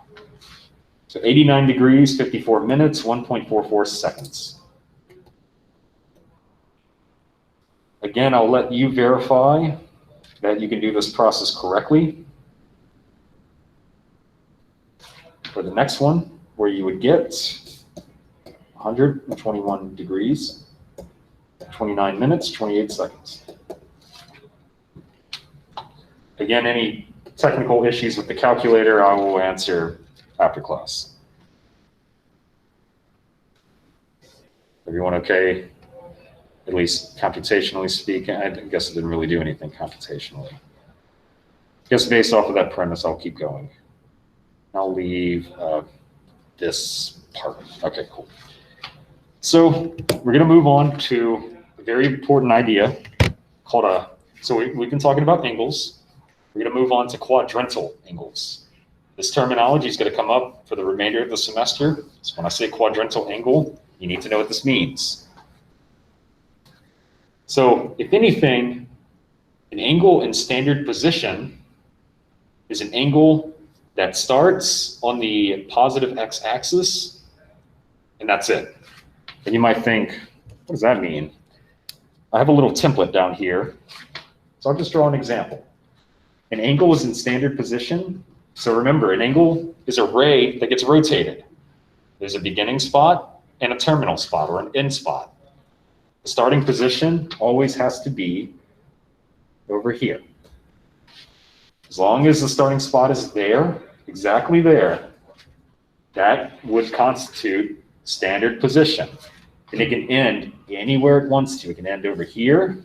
So 89 degrees, 54 minutes, 1.44 seconds. Again, I'll let you verify that you can do this process correctly. For the next one, where you would get 121 degrees, 29 minutes, 28 seconds. Again, any technical issues with the calculator, I will answer after class. Everyone okay? At least computationally speaking, I guess I didn't really do anything computationally. Just based off of that premise, I'll keep going. I'll leave this part. Okay, cool. So we're going to move on to a very important idea called so we've been talking about angles. We're going to move on to quadrantal angles. This terminology is going to come up for the remainder of the semester. So when I say quadrantal angle, you need to know what this means. So if anything, an angle in standard position is an angle that starts on the positive x-axis, and that's it. And you might think, what does that mean? I have a little template down here, so I'll just draw an example. An angle is in standard position. So remember, an angle is a ray that gets rotated. There's a beginning spot and a terminal spot, or an end spot. The starting position always has to be over here. As long as the starting spot is there, exactly there, that would constitute standard position. And it can end anywhere it wants to. It can end over here.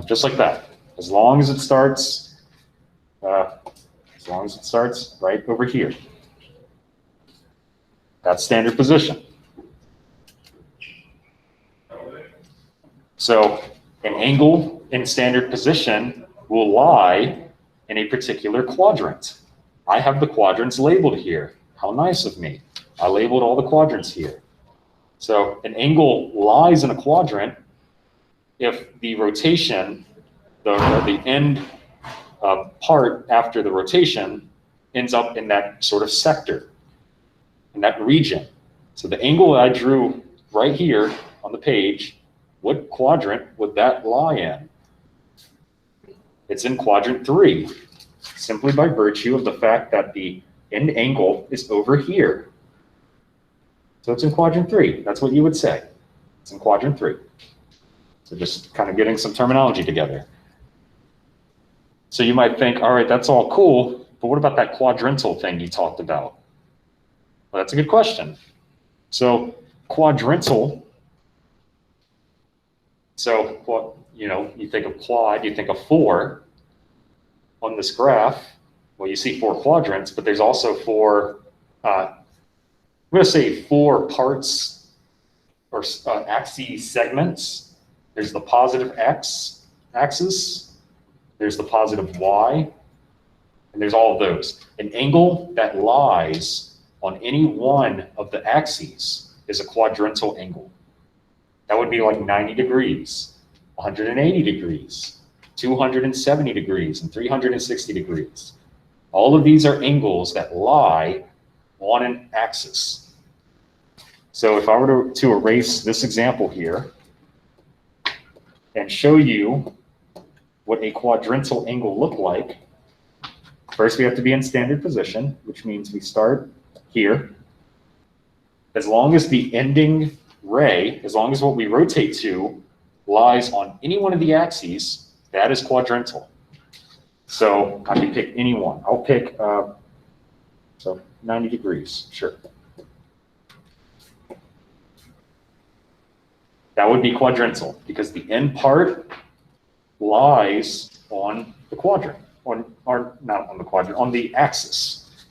Just like that. As long as it starts right over here. That's standard position. So an angle in standard position will lie in a particular quadrant. I have the quadrants labeled here. How nice of me. I labeled all the quadrants here. So an angle lies in a quadrant if the rotation, the end part after the rotation ends up in that sort of sector, in that region. So the angle that I drew right here on the page, what quadrant would that lie in? It's in quadrant 3, simply by virtue of the fact that the end angle is over here. So it's in quadrant 3. That's what you would say. It's in quadrant 3. So just kind of getting some terminology together. So you might think, all right, that's all cool, but what about that quadrantal thing you talked about? Well, that's a good question. So quadrantal, so you think of quad, you think of 4 on this graph. Well, you see 4 quadrants, but there's also 4, I'm going to say 4 parts or axis segments. There's the positive x axis, there's the positive y, and there's all of those. An angle that lies on any one of the axes is a quadrantal angle. That would be like 90 degrees, 180 degrees, 270 degrees, and 360 degrees. All of these are angles that lie on an axis. So if I were to erase this example here and show you what a quadrantal angle looked like, first we have to be in standard position, which means we start here. As long as the ending ray, as long as what we rotate to lies on any one of the axes, that is quadrantal. So I can pick any one. I'll pick, so 90 degrees, sure. That would be quadrantal because the end part lies on the quadrant, or not on the quadrant, on the axis.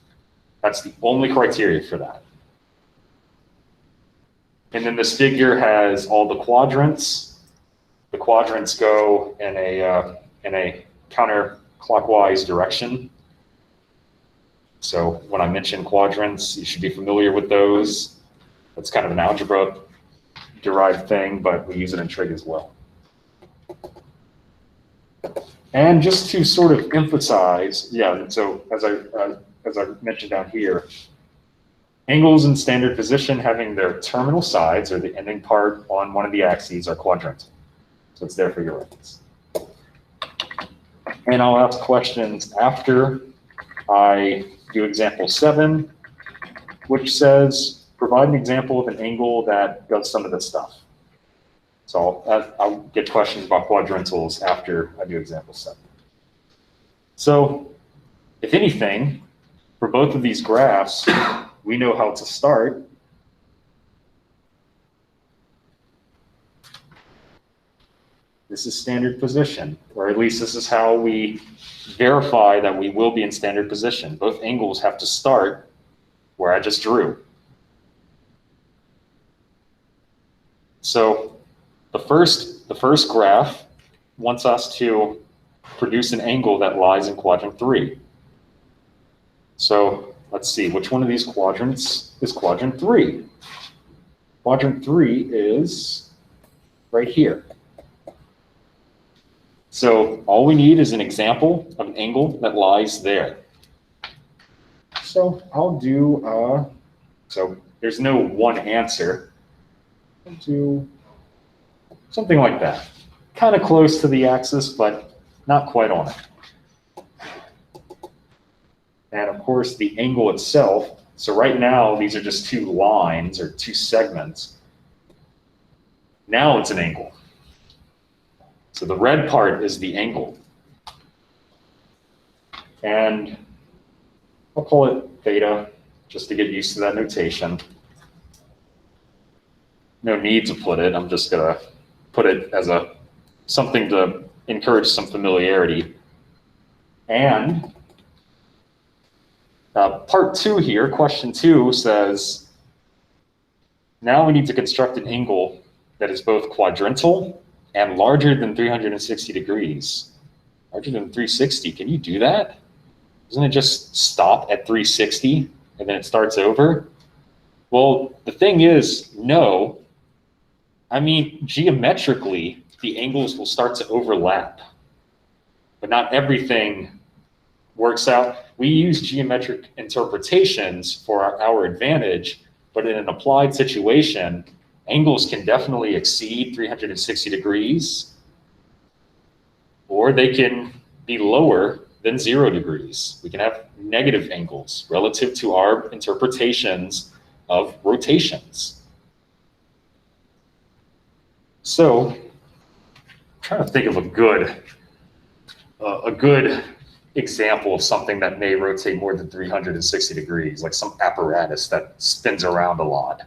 That's the only criteria for that. And then this figure has all the quadrants. The quadrants go in a counterclockwise direction. So when I mention quadrants, you should be familiar with those. That's kind of an algebra derived thing, but we use it in trig as well. And just to sort of emphasize, yeah, so as I mentioned down here, angles in standard position having their terminal sides or the ending part on one of the axes are quadrantal. So it's there for your reference. And I'll ask questions after I do example 7, which says, provide an example of an angle that does some of this stuff. So I'll get questions about quadrantals after I do example 7. So if anything, for both of these graphs, we know how to start. This is standard position, or at least this is how we verify that we will be in standard position. Both angles have to start where I just drew. So the first graph wants us to produce an angle that lies in quadrant 3. So let's see, which one of these quadrants is quadrant 3? Quadrant 3 is right here. So all we need is an example of an angle that lies there. So I'll do, so there's no one answer. I'll do something like that. Kind of close to the axis, but not quite on it. And of course, the angle itself. So right now, these are just 2 lines or 2 segments. Now it's an angle. So the red part is the angle. And I'll call it theta, just to get used to that notation. No need to put it. I'm just going to put it as something to encourage some familiarity. And part 2 here, question 2 says, now we need to construct an angle that is both quadrantal and larger than 360 degrees. Larger than 360, can you do that? Doesn't it just stop at 360 and then it starts over? Well, the thing is, no. I mean, geometrically, the angles will start to overlap, but not everything works out. We use geometric interpretations for our advantage, but in an applied situation, angles can definitely exceed 360 degrees, or they can be lower than 0 degrees. We can have negative angles relative to our interpretations of rotations. So, I'm trying to think of a good example of something that may rotate more than 360 degrees, like some apparatus that spins around a lot.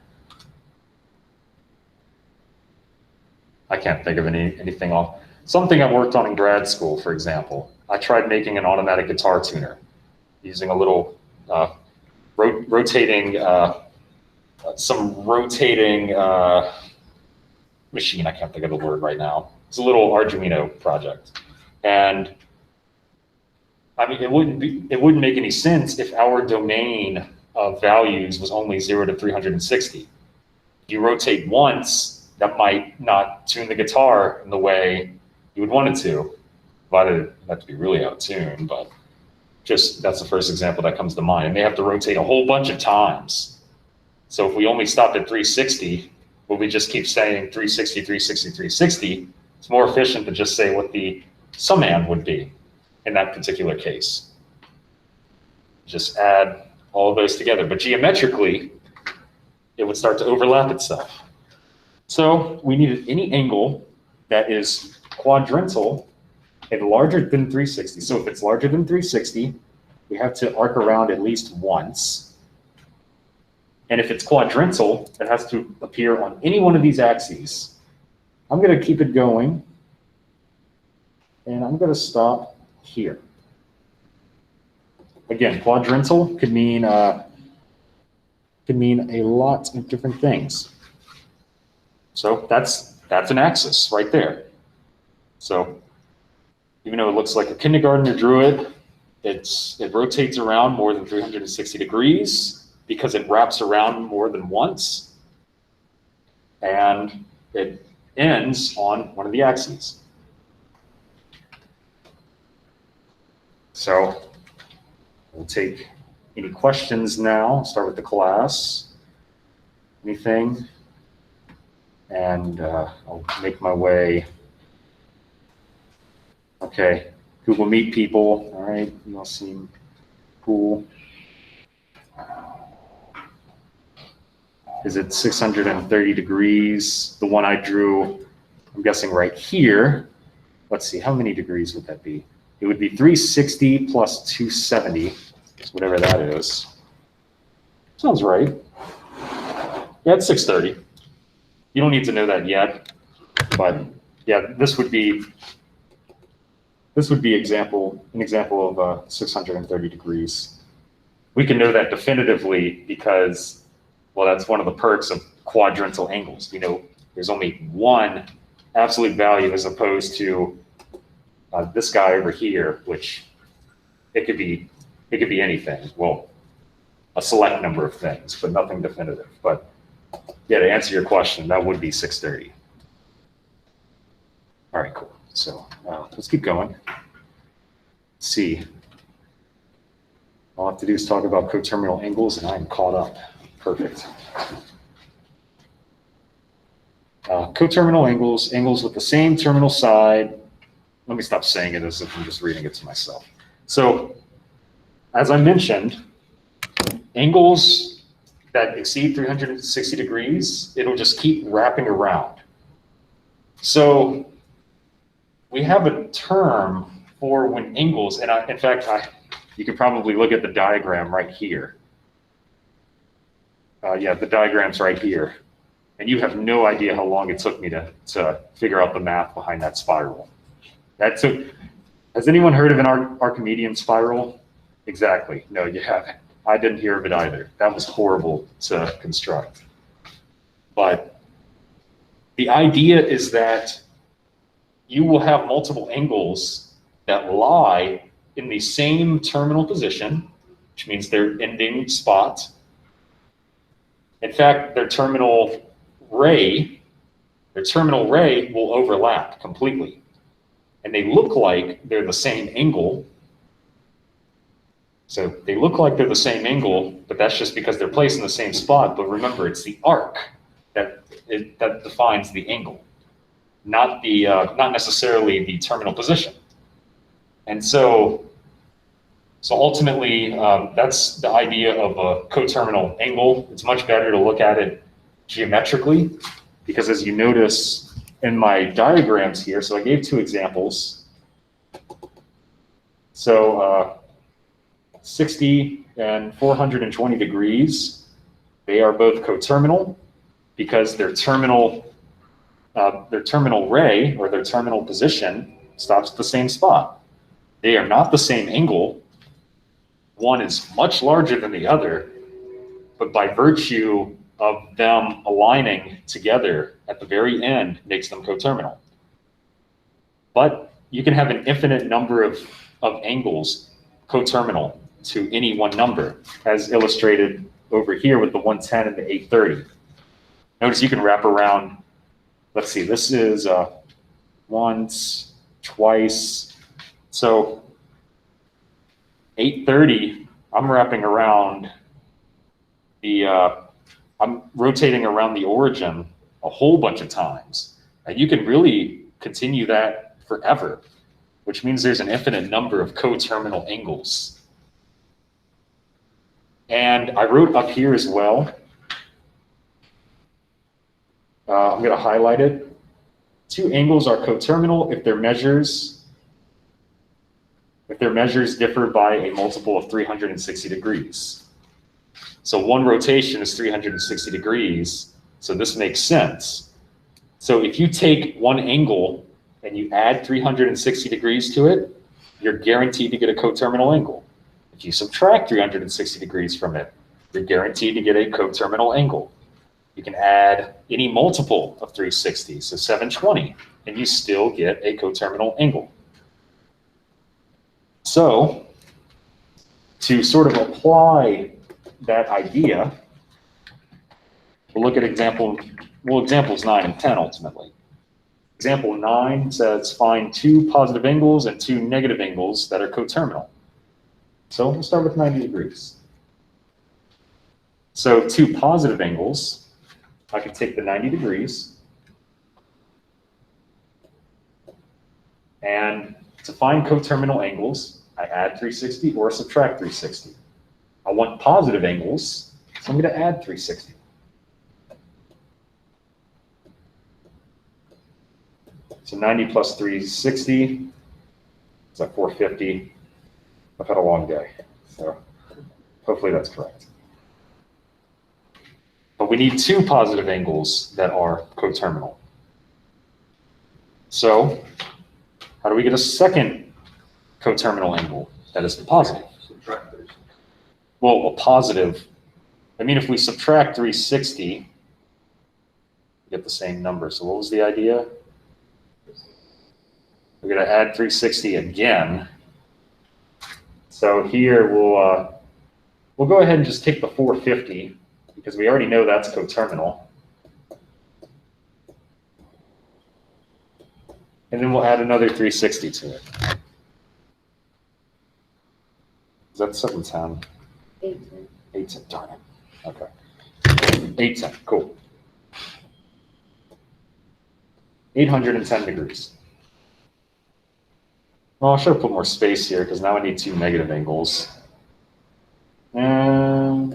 I can't think of anything off. Something I worked on in grad school, for example. I tried making an automatic guitar tuner using a little rotating machine. I can't think of the word right now. It's a little Arduino project. And I mean, it wouldn't make any sense if our domain of values was only 0 to 360. If you rotate once, that might not tune the guitar in the way you would want it to. Provided not to be really out of tune, but just that's the first example that comes to mind. And they have to rotate a whole bunch of times. So if we only stopped at 360, will we just keep saying 360, 360, 360? It's more efficient to just say what the summand would be in that particular case. Just add all of those together. But geometrically, it would start to overlap itself. So we needed any angle that is quadrantal and larger than 360. So if it's larger than 360, we have to arc around at least once. And if it's quadrantal, it has to appear on any one of these axes. I'm going to keep it going. And I'm going to stop here. Again, quadrantal could mean a lot of different things. So that's an axis right there. So even though it looks like a kindergartner drew it, it rotates around more than 360 degrees because it wraps around more than once, and it ends on one of the axes. So we'll take any questions now. Start with the class. Anything? And I'll make my way. Okay, Google Meet people. All right, you all seem cool. Is it 630 degrees? The one I drew, I'm guessing right here. Let's see, how many degrees would that be? It would be 360 plus 270, whatever that is. Sounds right. Yeah, it's 630. You don't need to know that yet, but yeah, this would be an example of 630 degrees. We can know that definitively because, well, that's one of the perks of quadrantal angles. You know, there's only one absolute value as opposed to this guy over here, which it could be anything. Well, a select number of things, but nothing definitive. But yeah, to answer your question, that would be 630. All right, cool. So let's keep going. Let's see. All I have to do is talk about coterminal angles, and I'm caught up. Perfect. Coterminal angles, angles with the same terminal side. Let me stop saying it as if I'm just reading it to myself. So, as I mentioned, angles that exceed 360 degrees, it'll just keep wrapping around. So, we have a term for when angles, and in fact, you could probably look at the diagram right here. Yeah, the diagram's right here. And you have no idea how long it took me to figure out the math behind that spiral. Has anyone heard of an Archimedean spiral? Exactly. No, you haven't. I didn't hear of it either. That was horrible to construct. But the idea is that you will have multiple angles that lie in the same terminal position, which means their ending spot. In fact, their terminal ray will overlap completely. And they look like they're the same angle. So they look like they're the same angle, but that's just because they're placed in the same spot. But remember, it's the arc that defines the angle, not necessarily the terminal position. And so ultimately, that's the idea of a coterminal angle. It's much better to look at it geometrically, because as you notice in my diagrams here, so I gave two examples. So 60 and 420 degrees, they are both coterminal because their terminal ray, or their terminal position, stops at the same spot. They are not the same angle. One is much larger than the other, but by virtue of them aligning together at the very end makes them coterminal. But you can have an infinite number of angles coterminal to any one number, as illustrated over here with the 110 and the 830. Notice you can wrap around, let's see, this is once, twice. So 830, I'm wrapping around I'm rotating around the origin a whole bunch of times. And you can really continue that forever, which means there's an infinite number of coterminal angles. And I wrote up here as well, I'm going to highlight it. Two angles are coterminal if their measures differ by a multiple of 360 degrees. So one rotation is 360 degrees, so this makes sense. So if you take one angle and you add 360 degrees to it, you're guaranteed to get a coterminal angle. If you subtract 360 degrees from it, you're guaranteed to get a coterminal angle. You can add any multiple of 360, so 720, and you still get a coterminal angle. So to sort of apply that idea, we'll look at examples 9 and 10 ultimately. Example 9 says find two positive angles and two negative angles that are coterminal. So we'll start with 90 degrees. So two positive angles, I can take the 90 degrees, and to find coterminal angles, I add 360 or subtract 360. I want positive angles, so I'm going to add 360. So 90 plus 360 is like 450. I've had a long day, so hopefully that's correct. But we need two positive angles that are coterminal. So how do we get a second coterminal angle that is positive? Subtract those. Well, a positive, I mean, if we subtract 360, we get the same number. So what was the idea? We're going to add 360 again. So here we'll go ahead and just take the 450 because we already know that's coterminal. And then we'll add another 360 to it. Is that 710? 810. 810, darn it. Okay. 810, cool. 810 degrees. Well, I should have put more space here because now I need two negative angles. And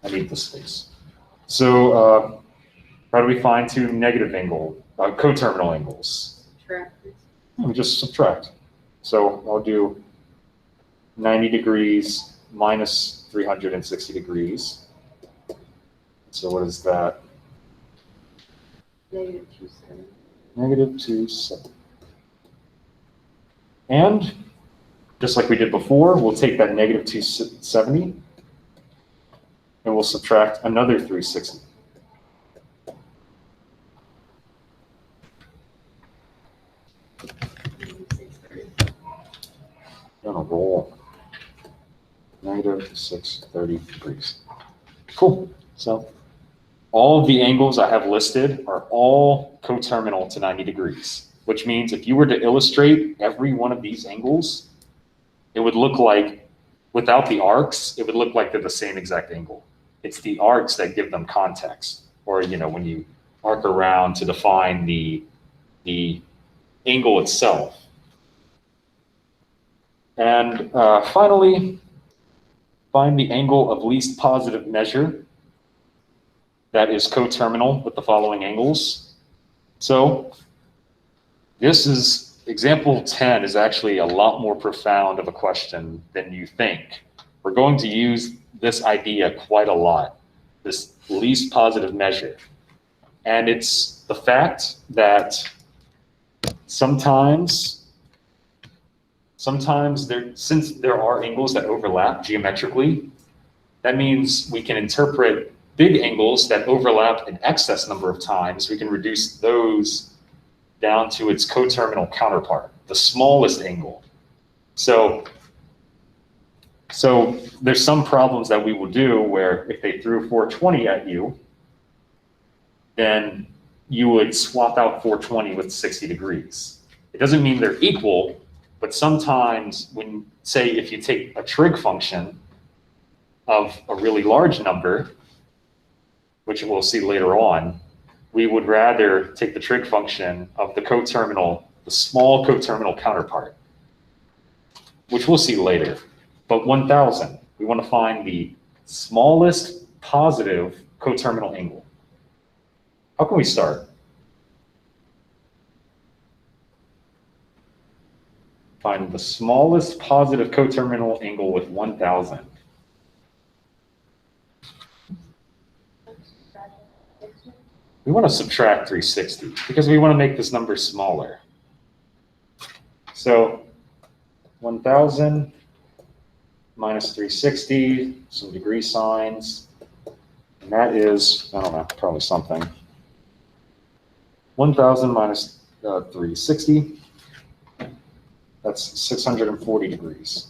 I need the space. So how do we find two negative angle, coterminal angles? Subtract. We just subtract. So I'll do 90 degrees minus 360 degrees. So what is that? Negative 27. Negative 27. And just like we did before, we'll take that negative 270 and we'll subtract another 360. On a roll. 90 negative 630 degrees. Cool. So all of the angles I have listed are all coterminal to 90 degrees, which means if you were to illustrate every one of these angles, it would look like, without the arcs, it would look like they're the same exact angle. It's the arcs that give them context, or, you know, when you arc around to define the angle itself. And finally, find the angle of least positive measure that is coterminal with the following angles. So this is, example 10 is actually a lot more profound of a question than you think. We're going to use this idea quite a lot, this least positive measure. And it's the fact that sometimes since there are angles that overlap geometrically, that means we can interpret big angles that overlap an excess number of times. We can reduce those down to its coterminal counterpart, the smallest angle. So there's some problems that we will do where if they threw 420 at you, then you would swap out 420 with 60 degrees. It doesn't mean they're equal, but sometimes when, say, if you take a trig function of a really large number, which we'll see later on, we would rather take the trig function of the coterminal, the small coterminal counterpart, which we'll see later. But 1000, we want to find the smallest positive coterminal angle. How can we start? Find the smallest positive coterminal angle with 1000. We want to subtract 360 because we want to make this number smaller. So 1000 minus 360, some degree signs, and that is, I don't know, probably something. 1000 minus 360, that's 640 degrees.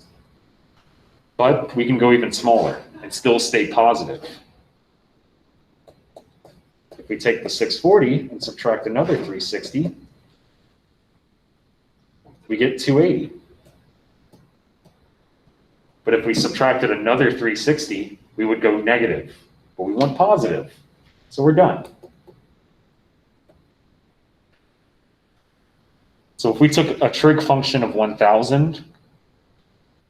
But we can go even smaller and still stay positive. If we take the 640 and subtract another 360, we get 280. But if we subtracted another 360, we would go negative, but we want positive. So we're done. So if we took a trig function of 1000,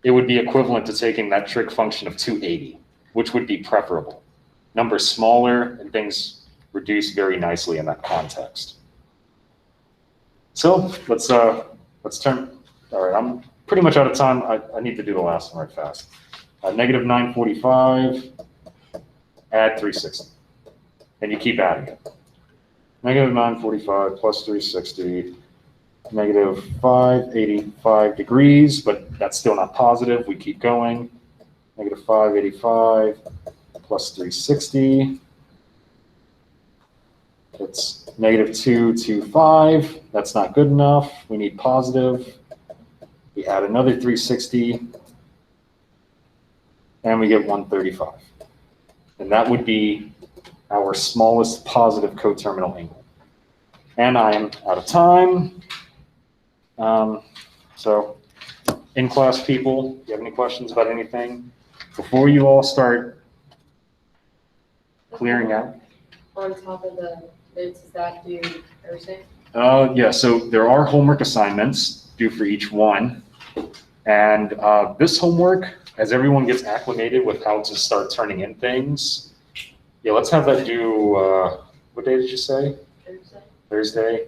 it would be equivalent to taking that trig function of 280, which would be preferable. Numbers smaller and things reduce very nicely in that context. So let's turn, all right, I'm pretty much out of time. I need to do the last one right fast. Negative 945, add 360. And you keep adding it. Negative 945 plus 360, negative 585 degrees, but that's still not positive. We keep going. Negative 585 plus 360. It's negative 225. That's not good enough. We need positive. We add another 360, and we get 135. And that would be our smallest positive coterminal angle. And I am out of time. So in-class people, do you have any questions about anything? Before you all start clearing out? On top of the notes, is that due Thursday? Yeah, so there are homework assignments due for each one. And this homework, as everyone gets acclimated with how to start turning in things, yeah, let's have that due, what day did you say? Thursday. Thursday?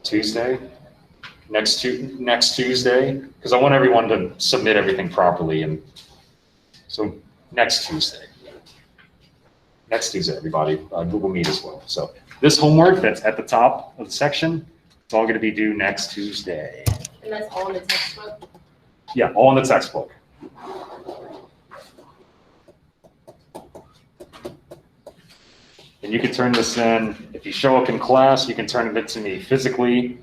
Tuesday? Next Tuesday? Because I want everyone to submit everything properly, and so next Tuesday. Next Tuesday, everybody, Google Meet as well. So this homework that's at the top of the section, it's all going to be due next Tuesday. And that's all in the textbook? Yeah, all in the textbook. And you can turn this in, if you show up in class, you can turn it to me physically.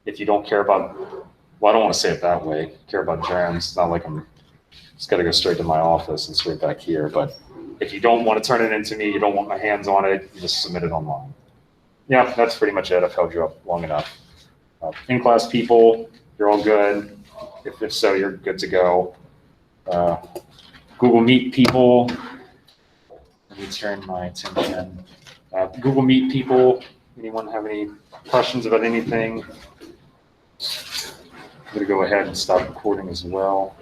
If you don't care about well, I don't want to say it that way, care about germs. It's not like I'm just got to go straight to my office and straight back here. But if you don't want to turn it into me, you don't want my hands on it, you just submit it online. Yeah, that's pretty much it. I've held you up long enough. In-class people, you're all good. If so, you're good to go. Google Meet people. Let me turn my tin can. Google Meet people. Anyone have any questions about anything? I'm going to go ahead and stop recording as well.